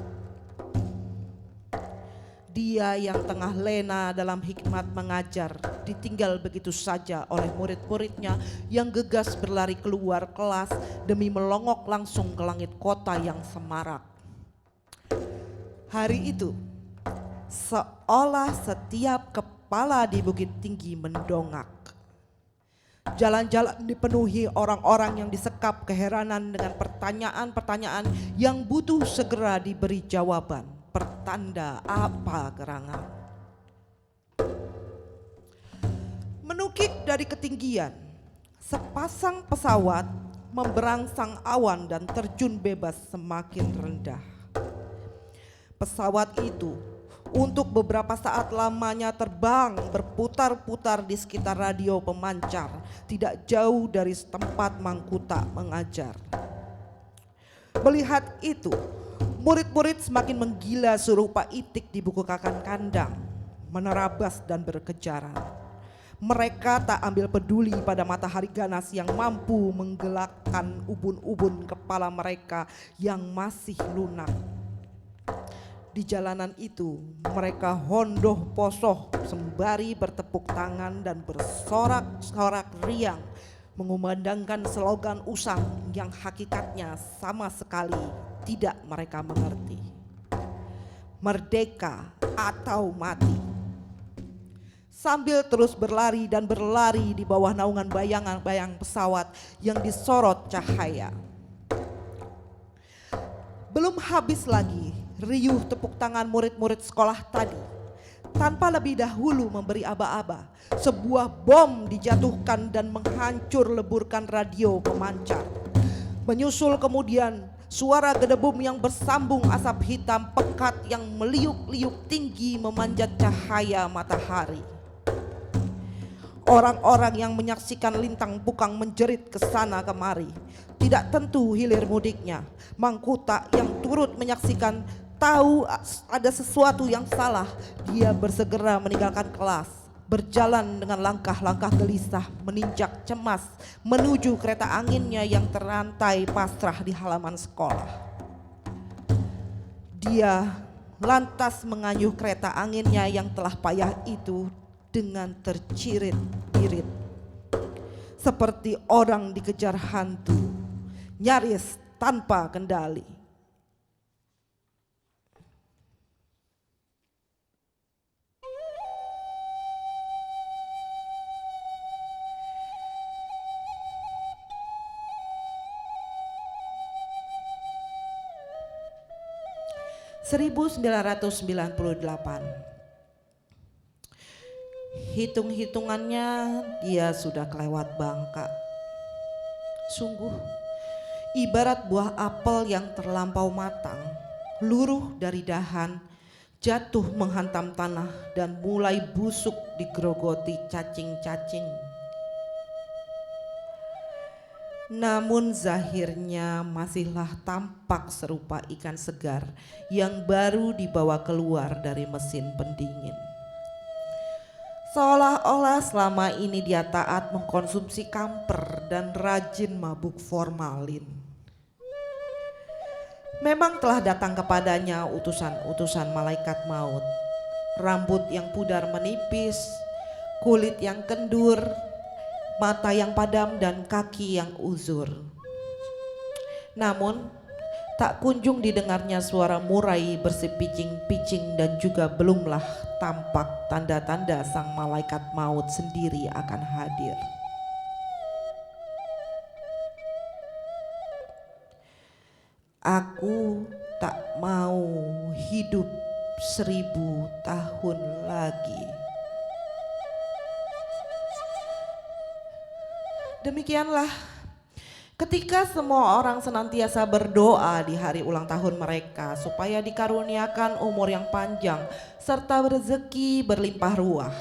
Dia yang tengah lena dalam hikmat mengajar ditinggal begitu saja oleh murid-muridnya yang gegas berlari keluar kelas demi melongok langsung ke langit kota yang semarak. Hari itu, seolah setiap kepala di Bukit Tinggi mendongak. Jalan-jalan dipenuhi orang-orang yang disekap keheranan dengan pertanyaan-pertanyaan yang butuh segera diberi jawaban. Pertanda apa gerangan? Menukik dari ketinggian, sepasang pesawat memberangsang awan dan terjun bebas semakin rendah. Pesawat itu untuk beberapa saat lamanya terbang berputar-putar di sekitar radio pemancar tidak jauh dari tempat Mangkutak mengajar. Melihat itu, murid-murid semakin menggila serupa itik di buku kakan kandang, menerabas dan berkejaran. Mereka tak ambil peduli pada matahari ganas yang mampu menggelakkan ubun-ubun kepala mereka yang masih lunak. Di jalanan itu mereka hondoh posoh sembari bertepuk tangan dan bersorak-sorak riang mengumandangkan slogan usang yang hakikatnya sama sekali tidak mereka mengerti. Merdeka atau mati. Sambil terus berlari dan berlari di bawah naungan bayang-bayang pesawat yang disorot cahaya. Belum habis lagi riuh tepuk tangan murid-murid sekolah tadi. Tanpa lebih dahulu memberi aba-aba, sebuah bom dijatuhkan dan menghancur leburkan radio pemancar. Menyusul kemudian suara gedebum yang bersambung asap hitam pekat yang meliuk-liuk tinggi memanjat cahaya matahari. Orang-orang yang menyaksikan lintang bukang menjerit ke sana kemari. Tidak tentu hilir mudiknya. Mangkutak yang turut menyaksikan tahu ada sesuatu yang salah. Dia bersegera meninggalkan kelas, berjalan dengan langkah-langkah gelisah, meninjak cemas menuju kereta anginnya yang terantai pasrah di halaman sekolah. Dia lantas mengayuh kereta anginnya yang telah payah itu dengan tercirit-cirit, seperti orang dikejar hantu, nyaris tanpa kendali. (1998). Hitung-hitungannya dia sudah kelewat Bangka. Sungguh ibarat buah apel yang terlampau matang, luruh dari dahan, jatuh menghantam tanah dan mulai busuk digerogoti cacing-cacing. Namun zahirnya masihlah tampak serupa ikan segar yang baru dibawa keluar dari mesin pendingin. Seolah-olah selama ini dia taat mengkonsumsi kamper dan rajin mabuk formalin. Memang telah datang kepadanya utusan-utusan malaikat maut. Rambut yang pudar menipis, kulit yang kendur, mata yang padam dan kaki yang uzur. Namun tak kunjung didengarnya suara murai bersipicing-picing dan juga belumlah tampak tanda-tanda sang malaikat maut sendiri akan hadir. Aku tak mau hidup 1000 tahun lagi. Demikianlah ketika semua orang senantiasa berdoa di hari ulang tahun mereka supaya dikaruniakan umur yang panjang serta rezeki berlimpah ruah,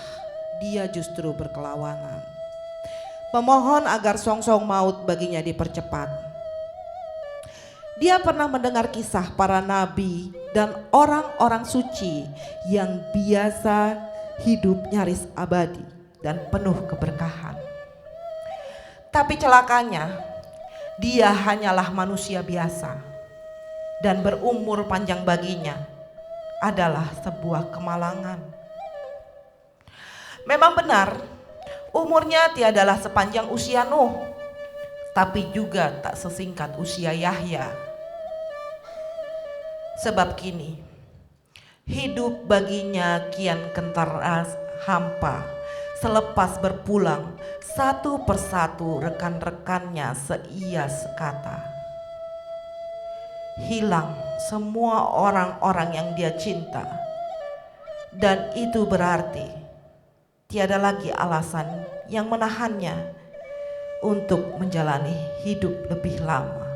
dia justru berkelawanan. Memohon agar songsong maut baginya dipercepat. Dia pernah mendengar kisah para nabi dan orang-orang suci yang biasa hidup nyaris abadi dan penuh keberkahan. Tapi celakanya, dia hanyalah manusia biasa dan berumur panjang baginya adalah sebuah kemalangan. Memang benar, umurnya tiadalah sepanjang usia Nuh, tapi juga tak sesingkat usia Yahya. Sebab kini, hidup baginya kian kentar hampa selepas berpulang satu persatu rekan-rekannya seia sekata. Hilang semua orang-orang yang dia cinta, dan itu berarti tiada lagi alasan yang menahannya untuk menjalani hidup lebih lama.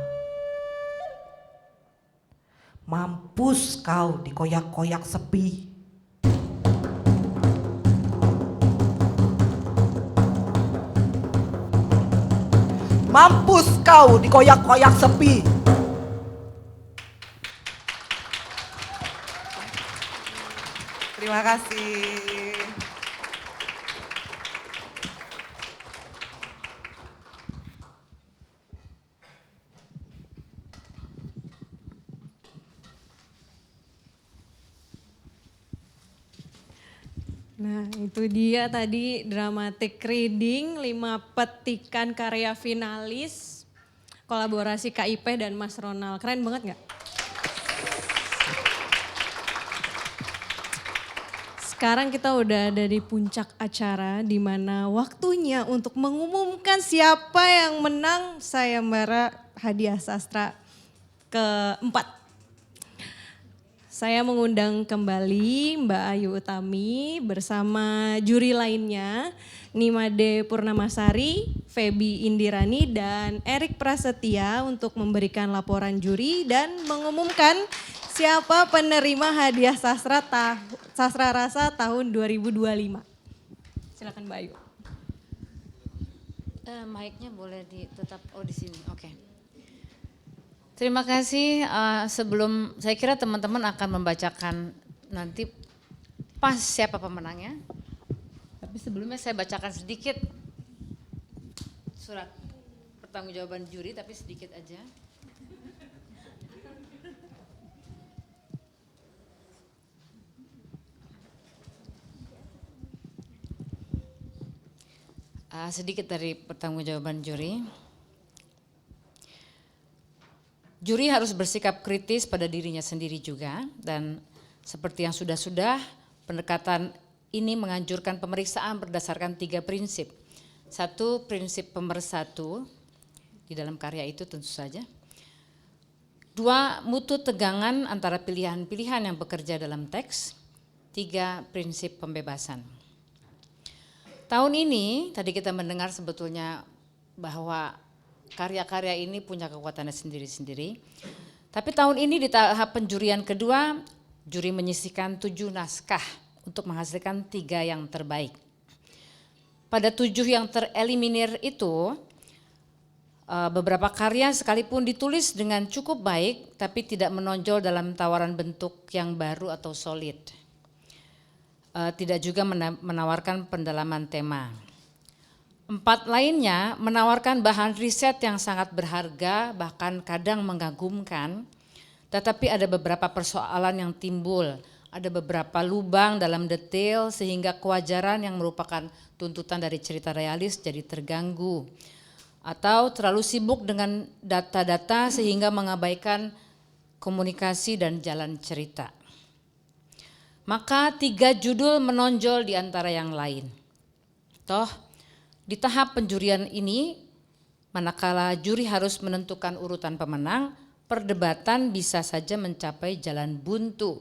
Mampus kau dikoyak-koyak sepi. Mampus kau dikoyak-koyak sepi. Terima kasih. Nah, itu dia tadi dramatic reading 5 petikan karya finalis kolaborasi KIP dan Mas Ronald. Keren banget gak? Sekarang kita udah ada di puncak acara di mana waktunya untuk mengumumkan siapa yang menang sayembara hadiah sastra keempat. Saya mengundang kembali Mbak Ayu Utami bersama juri lainnya, Nimade Purnamasari, Feby Indirani, dan Erik Prasetya untuk memberikan laporan juri dan mengumumkan siapa penerima hadiah sastra rasa tahun 2025. Silakan Mbak Ayu. Mic-nya boleh tetap di sini. Oke. Terima kasih. Sebelum saya kira teman-teman akan membacakan nanti pas siapa pemenangnya. Tapi sebelumnya saya bacakan sedikit surat pertanggungjawaban juri, tapi sedikit aja. Sedikit dari pertanggungjawaban juri. Juri harus bersikap kritis pada dirinya sendiri juga, dan seperti yang sudah-sudah, pendekatan ini menganjurkan pemeriksaan berdasarkan 3 prinsip. 1, prinsip pemersatu di dalam karya itu tentu saja. 2, mutu tegangan antara pilihan-pilihan yang bekerja dalam teks. 3, prinsip pembebasan. Tahun ini tadi kita mendengar sebetulnya bahwa karya-karya ini punya kekuatannya sendiri-sendiri. Tapi tahun ini di tahap penjurian kedua, juri menyisihkan 7 naskah untuk menghasilkan 3 yang terbaik. Pada 7 yang tereliminir itu, beberapa karya sekalipun ditulis dengan cukup baik, tapi tidak menonjol dalam tawaran bentuk yang baru atau solid. Tidak juga menawarkan pendalaman tema. 4 lainnya menawarkan bahan riset yang sangat berharga, bahkan kadang mengagumkan, tetapi ada beberapa persoalan yang timbul, ada beberapa lubang dalam detail sehingga kewajaran yang merupakan tuntutan dari cerita realis jadi terganggu, atau terlalu sibuk dengan data-data sehingga mengabaikan komunikasi dan jalan cerita. Maka 3 judul menonjol di antara yang lain. Toh, di tahap penjurian ini, manakala juri harus menentukan urutan pemenang, perdebatan bisa saja mencapai jalan buntu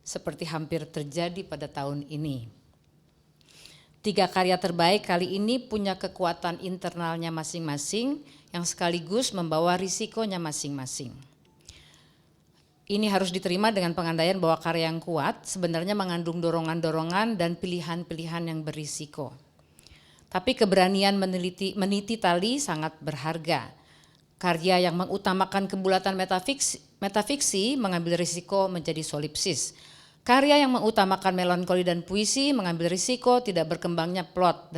seperti hampir terjadi pada tahun ini. 3 karya terbaik kali ini punya kekuatan internalnya masing-masing yang sekaligus membawa risikonya masing-masing. Ini harus diterima dengan pengandaian bahwa karya yang kuat sebenarnya mengandung dorongan-dorongan dan pilihan-pilihan yang berisiko. Tapi keberanian meniti tali sangat berharga. Karya yang mengutamakan kebulatan metafiksi mengambil risiko menjadi solipsis. Karya yang mengutamakan melankoli dan puisi mengambil risiko tidak berkembangnya plot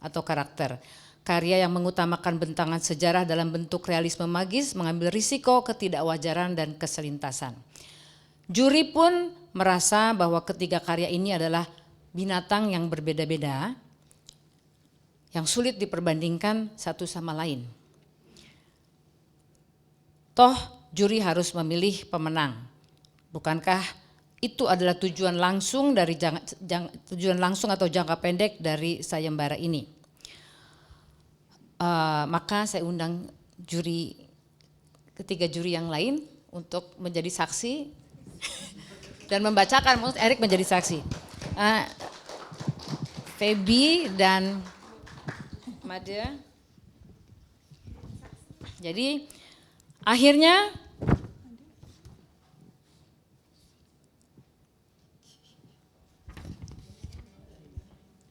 atau karakter. Karya yang mengutamakan bentangan sejarah dalam bentuk realisme magis mengambil risiko ketidakwajaran dan keselintasan. Juri pun merasa bahwa ketiga karya ini adalah binatang yang berbeda-beda, yang sulit diperbandingkan satu sama lain. Toh juri harus memilih pemenang. Bukankah itu adalah tujuan langsung atau jangka pendek dari sayembara ini? Maka saya undang ketiga juri yang lain untuk menjadi saksi dan membacakan, maksud Erik menjadi saksi. Feby dan Made. Jadi akhirnya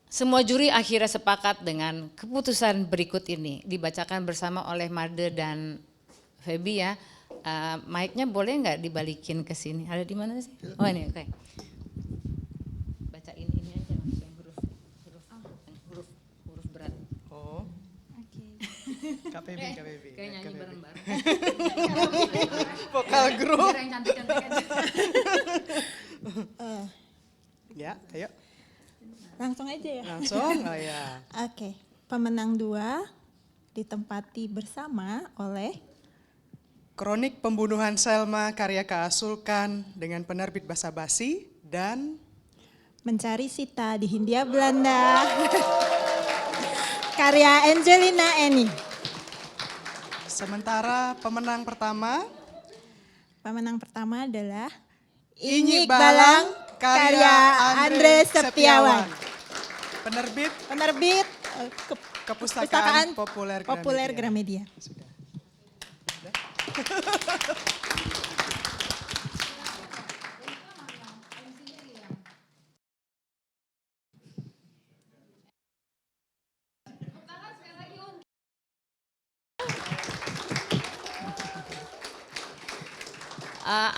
semua juri akhirnya sepakat dengan keputusan berikut ini, dibacakan bersama oleh Made dan Feby ya. Mic-nya boleh nggak dibalikin ke sini? Ada di mana sih? Oh ini, oke. Bacain ini aja langsung huruf berat. Oh. Oke. KPB. Kayak nyanyi bareng-bareng. Vokal grup. Biar yang cantik-cantik aja. Ya, ayo. Langsung aja ya? Langsung, oh ya. Oke, pemenang 2 ditempati bersama oleh Kronik Pembunuhan Selma karya Kak Sulkan dengan penerbit Basa Basi dan Mencari Sita di Hindia Belanda karya Angelina Eni. Sementara pemenang pertama adalah Inyi Balang karya Andre Septiawan. Penerbit Kepustakaan Populer Gramedia. Sudah.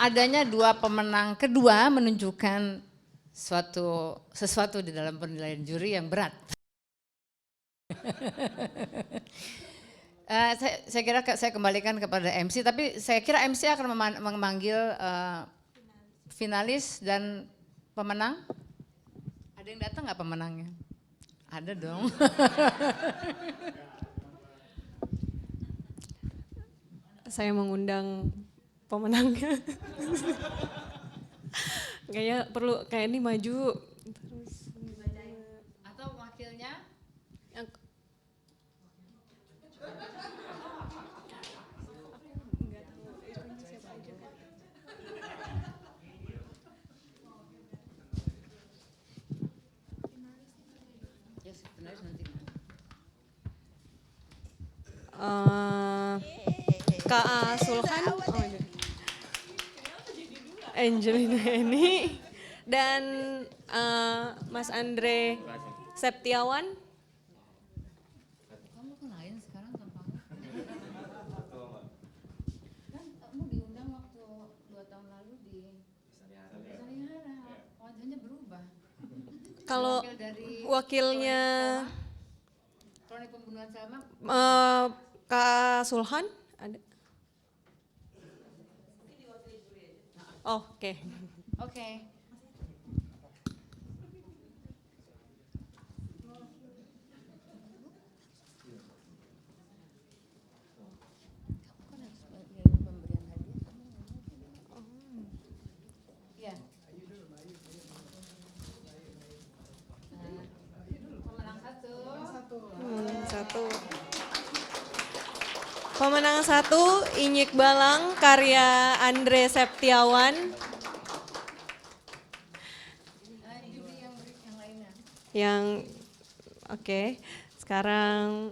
Adanya 2 pemenang kedua menunjukkan sesuatu di dalam penilaian juri yang berat. Saya kira saya kembalikan kepada MC, tapi saya kira MC akan memanggil finalis dan pemenang. Ada yang datang nggak pemenangnya? Ada dong. Saya mengundang pemenangnya. Kayak ini maju. Terus atau wakilnya? Kak Sulkan, Angelina Eni, dan Mas Andre Septiawan. Kamu kan lain sekarang gampang. Kan kamu diundang waktu 2 tahun lalu di Salihara, wajahnya berubah. Kalau wakilnya Kronik Pembunuhan Selma, Kak Sulhan ada. Oh, oke. Oke. Ya. Pemenang 1. Satu. Pemenang 1 Inyik Balang karya Andre Septiawan. Yang oke, sekarang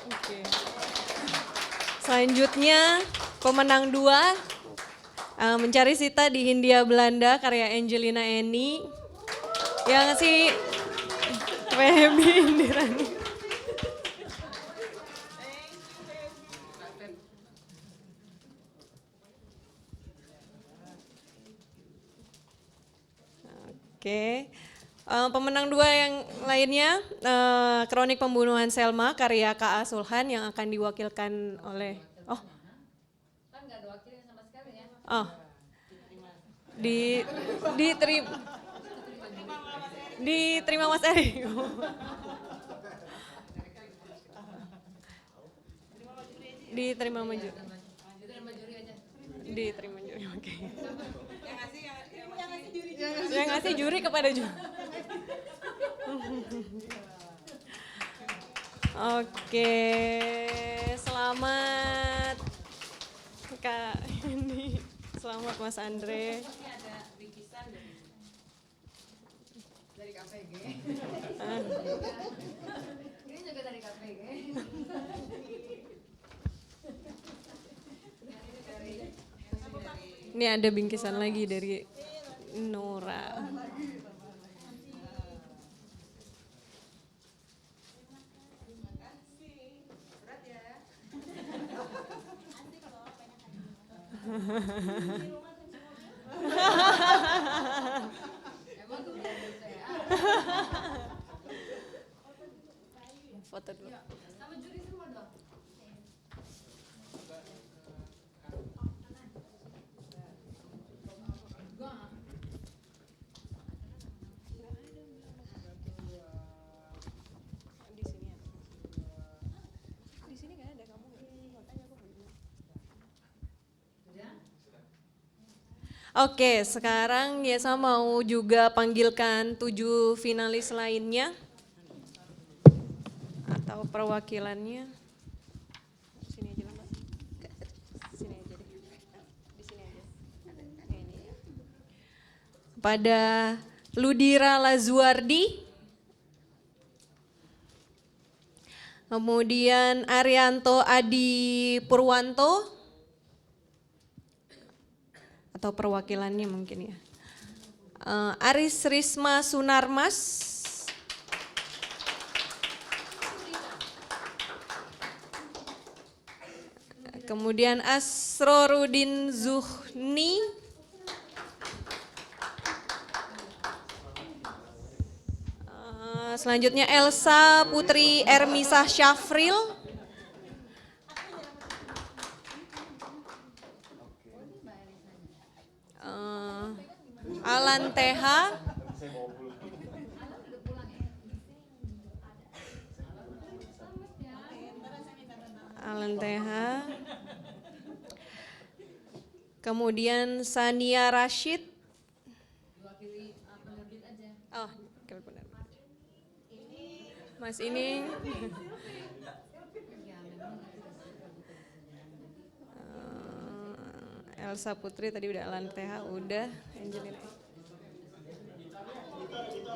oke. Selanjutnya pemenang 2 Mencari Sita di Hindia Belanda karya Angelina Eni. Yang si Feby Indirani. Oke. Pemenang 2 yang lainnya Kronik Pembunuhan Selma karya K.A. Sulhan yang akan diwakilkan oleh Kan nggak ada wakilnya sama sekali ya. Diterima Mas Eri. Diterima maju. Diterima juri, oke. Yang ngasih juri kepada juri. Oke, selamat Kak ini. Selamat Mas Andre. Dari KPG. Ini juga dari KPG. Ini ada bingkisan lagi dari Nora. Foto dulu. Sama juri semua dong. Di sini nggak ada kamu. Makanya aku begini. Oke, sekarang Yesa mau juga panggilkan 7 finalis lainnya atau perwakilannya. Sini aja lah, Mbak. Sini aja deh. Di sini aja. Ini ya. Pada Ludira Lazuardi. Kemudian Arianto Adi Purwanto. Atau perwakilannya mungkin ya. Aris Risma Sunarmas. Kemudian Asrorudin Zuhni. Selanjutnya Elsa Putri Ermisah Syafril. Alan Teha. Alan Teha. Kemudian Sania Rashid. Oh, benar. Mas ini. Elsa Putri tadi udah, Alan Teha udah, Angelina.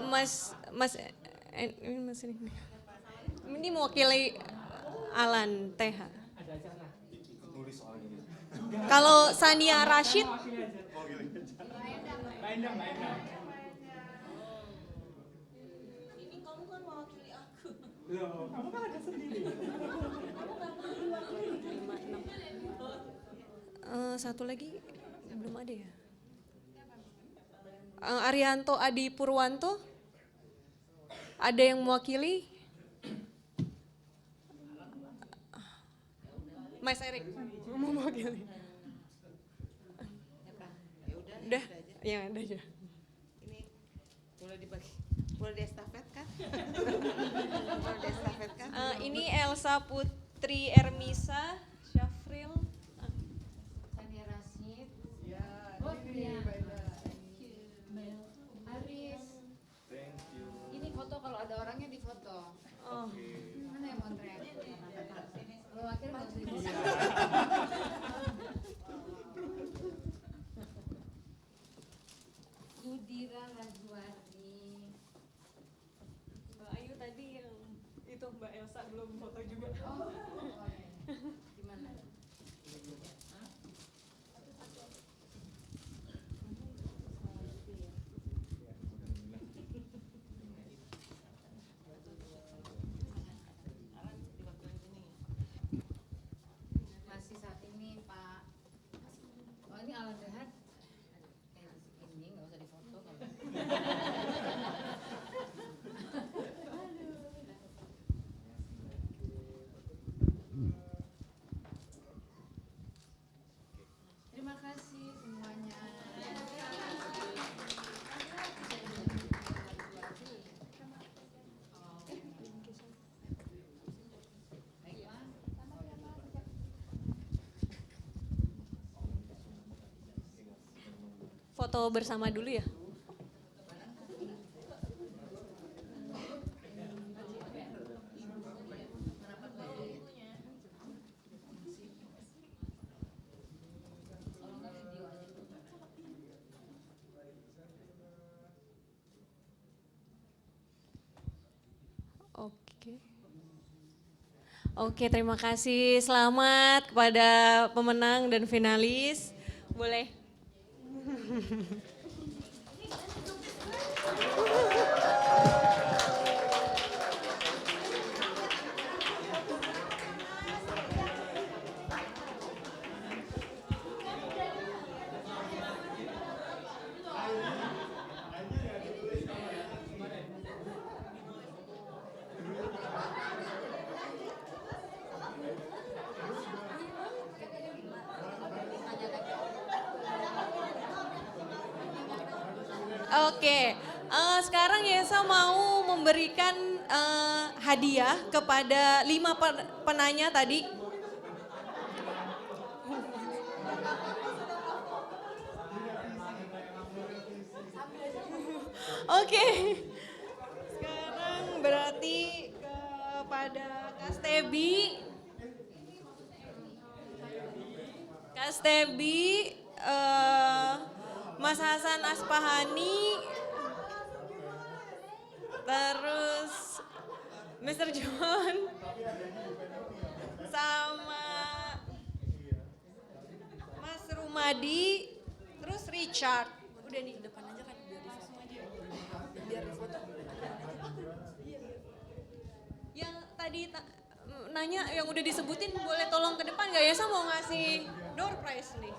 Mas ini. Ini mewakili Alan Teha. Kalau Sania Rashid, ini kamu kan mewakili aku. Kamu kan ada sendiri. Satu lagi belum ada ya. Arianto Adi Purwanto, ada yang mewakili? Mas Erik mau mewakili? Udah, ya ada aja. Ini boleh dibagi, boleh diestafetkan? Boleh diestafetkan? Ini Elsa Putri Ermisah Syafril. foto bersama dulu ya. Oke. Oke, terima kasih. Selamat kepada pemenang dan finalis. Boleh. Oke, sekarang Yesa mau memberikan hadiah kepada 5 penanya tadi. Oke, sekarang berarti kepada Kak Stebi, Mas Hasan Aspahani, terus Mr. John, sama Mas Rumadi, terus Richard. Udah nih, depan aja kan, biar foto. Yang tadi nanya, yang udah disebutin boleh tolong ke depan gak ya? Saya mau ngasih door prize nih.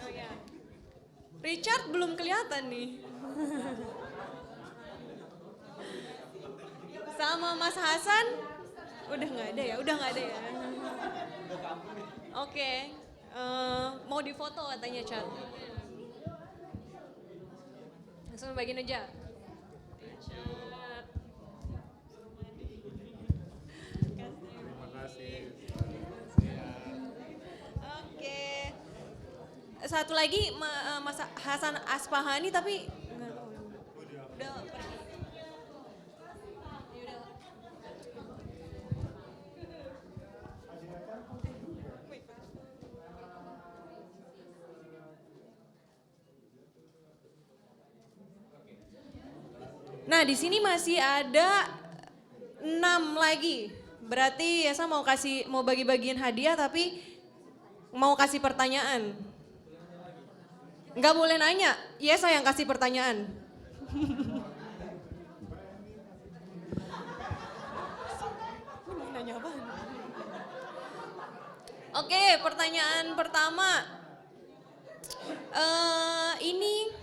Oh ya. Richard belum kelihatan nih. Sama Mas Hasan, udah nggak ada ya? Udah nggak ada ya? Oke, mau difoto katanya Chat. Langsung bagiin aja. Terima kasih. Oke. Satu lagi Mas Hasan Aspahani tapi udah pergi. Yaudah. Nah, di sini masih ada 6 lagi. Berarti Yesa mau bagi-bagiin hadiah tapi mau kasih pertanyaan. Nggak boleh nanya, Yesa yang kasih pertanyaan. Nanya apa? Oke, pertanyaan pertama. Ini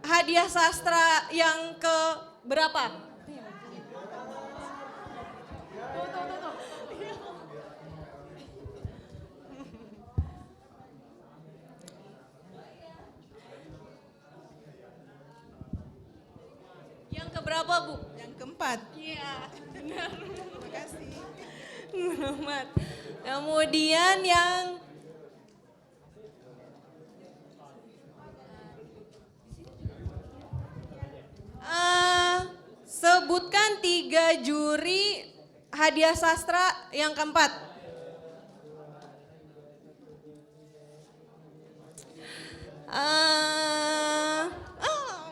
hadiah sastra yang ke berapa? Yang ke berapa, Bu? Yang keempat. Iya, benar. Terima kasih. Selamat. Kemudian yang sebutkan 3 juri hadiah sastra yang keempat.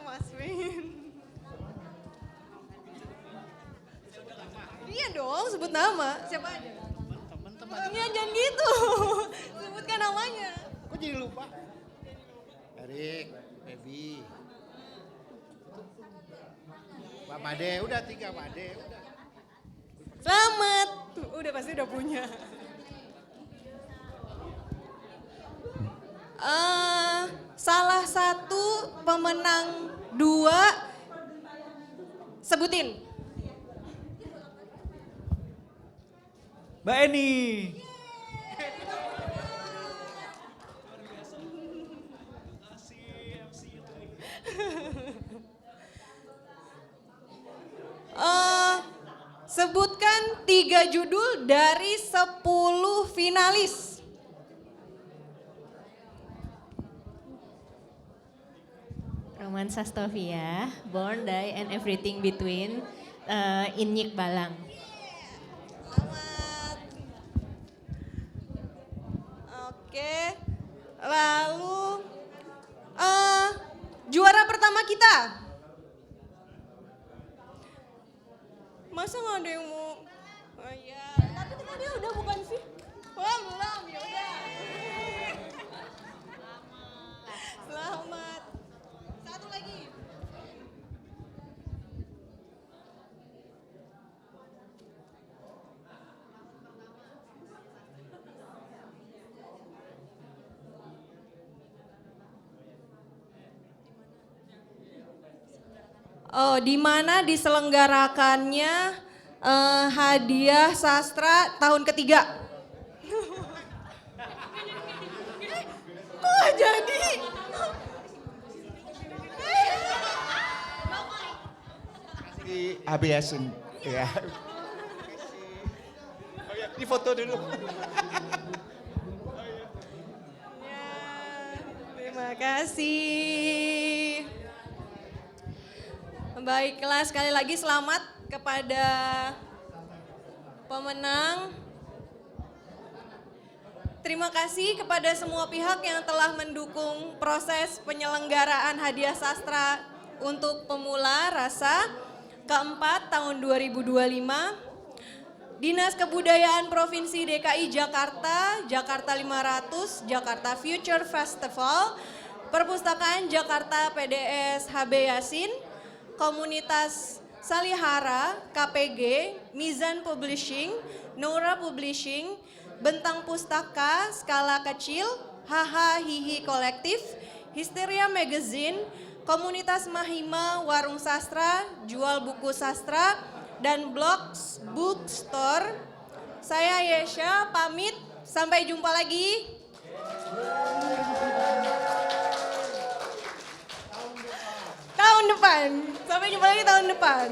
Mas Win. Iya dong, sebut nama. Siapa aja? Teman-teman. Jangan gitu. Sebutkan namanya. Kok jadi lupa? Erik, Feby. Pak Made, udah 3 Made, udah. Selamat. Udah pasti udah punya. Salah satu pemenang 2 sebutin. Mbak Eni. Sebutkan 3 judul dari 10 finalis. Kauman Sastovia, born, die, and everything between in Nyik Balang. Oke, lalu juara pertama kita. Masa nggak ada yang mau? Oh iya, tapi tadi udah bukan sih? Wah belum, ya udah. Selamat. Satu lagi. Oh, di mana diselenggarakannya hadiah sastra tahun ketiga? Kok nggak jadi? Di ABS-in ya. Di foto dulu. Terima kasih. Baiklah, sekali lagi selamat kepada pemenang. Terima kasih kepada semua pihak yang telah mendukung proses penyelenggaraan hadiah sastra untuk pemula rasa keempat tahun 2025. Dinas Kebudayaan Provinsi DKI Jakarta, Jakarta 500, Jakarta Future Festival, Perpustakaan Jakarta PDS HB Yasin, Komunitas Salihara, KPG, Mizan Publishing, Nora Publishing, Bentang Pustaka, Skala Kecil, Haha Hihi Kolektif, Histeria Magazine, Komunitas Mahima, Warung Sastra, Jual Buku Sastra, dan Blogs Bookstore. Saya Yesha, pamit. Sampai jumpa lagi. Tahun depan. Sampai jumpa lagi tahun depan.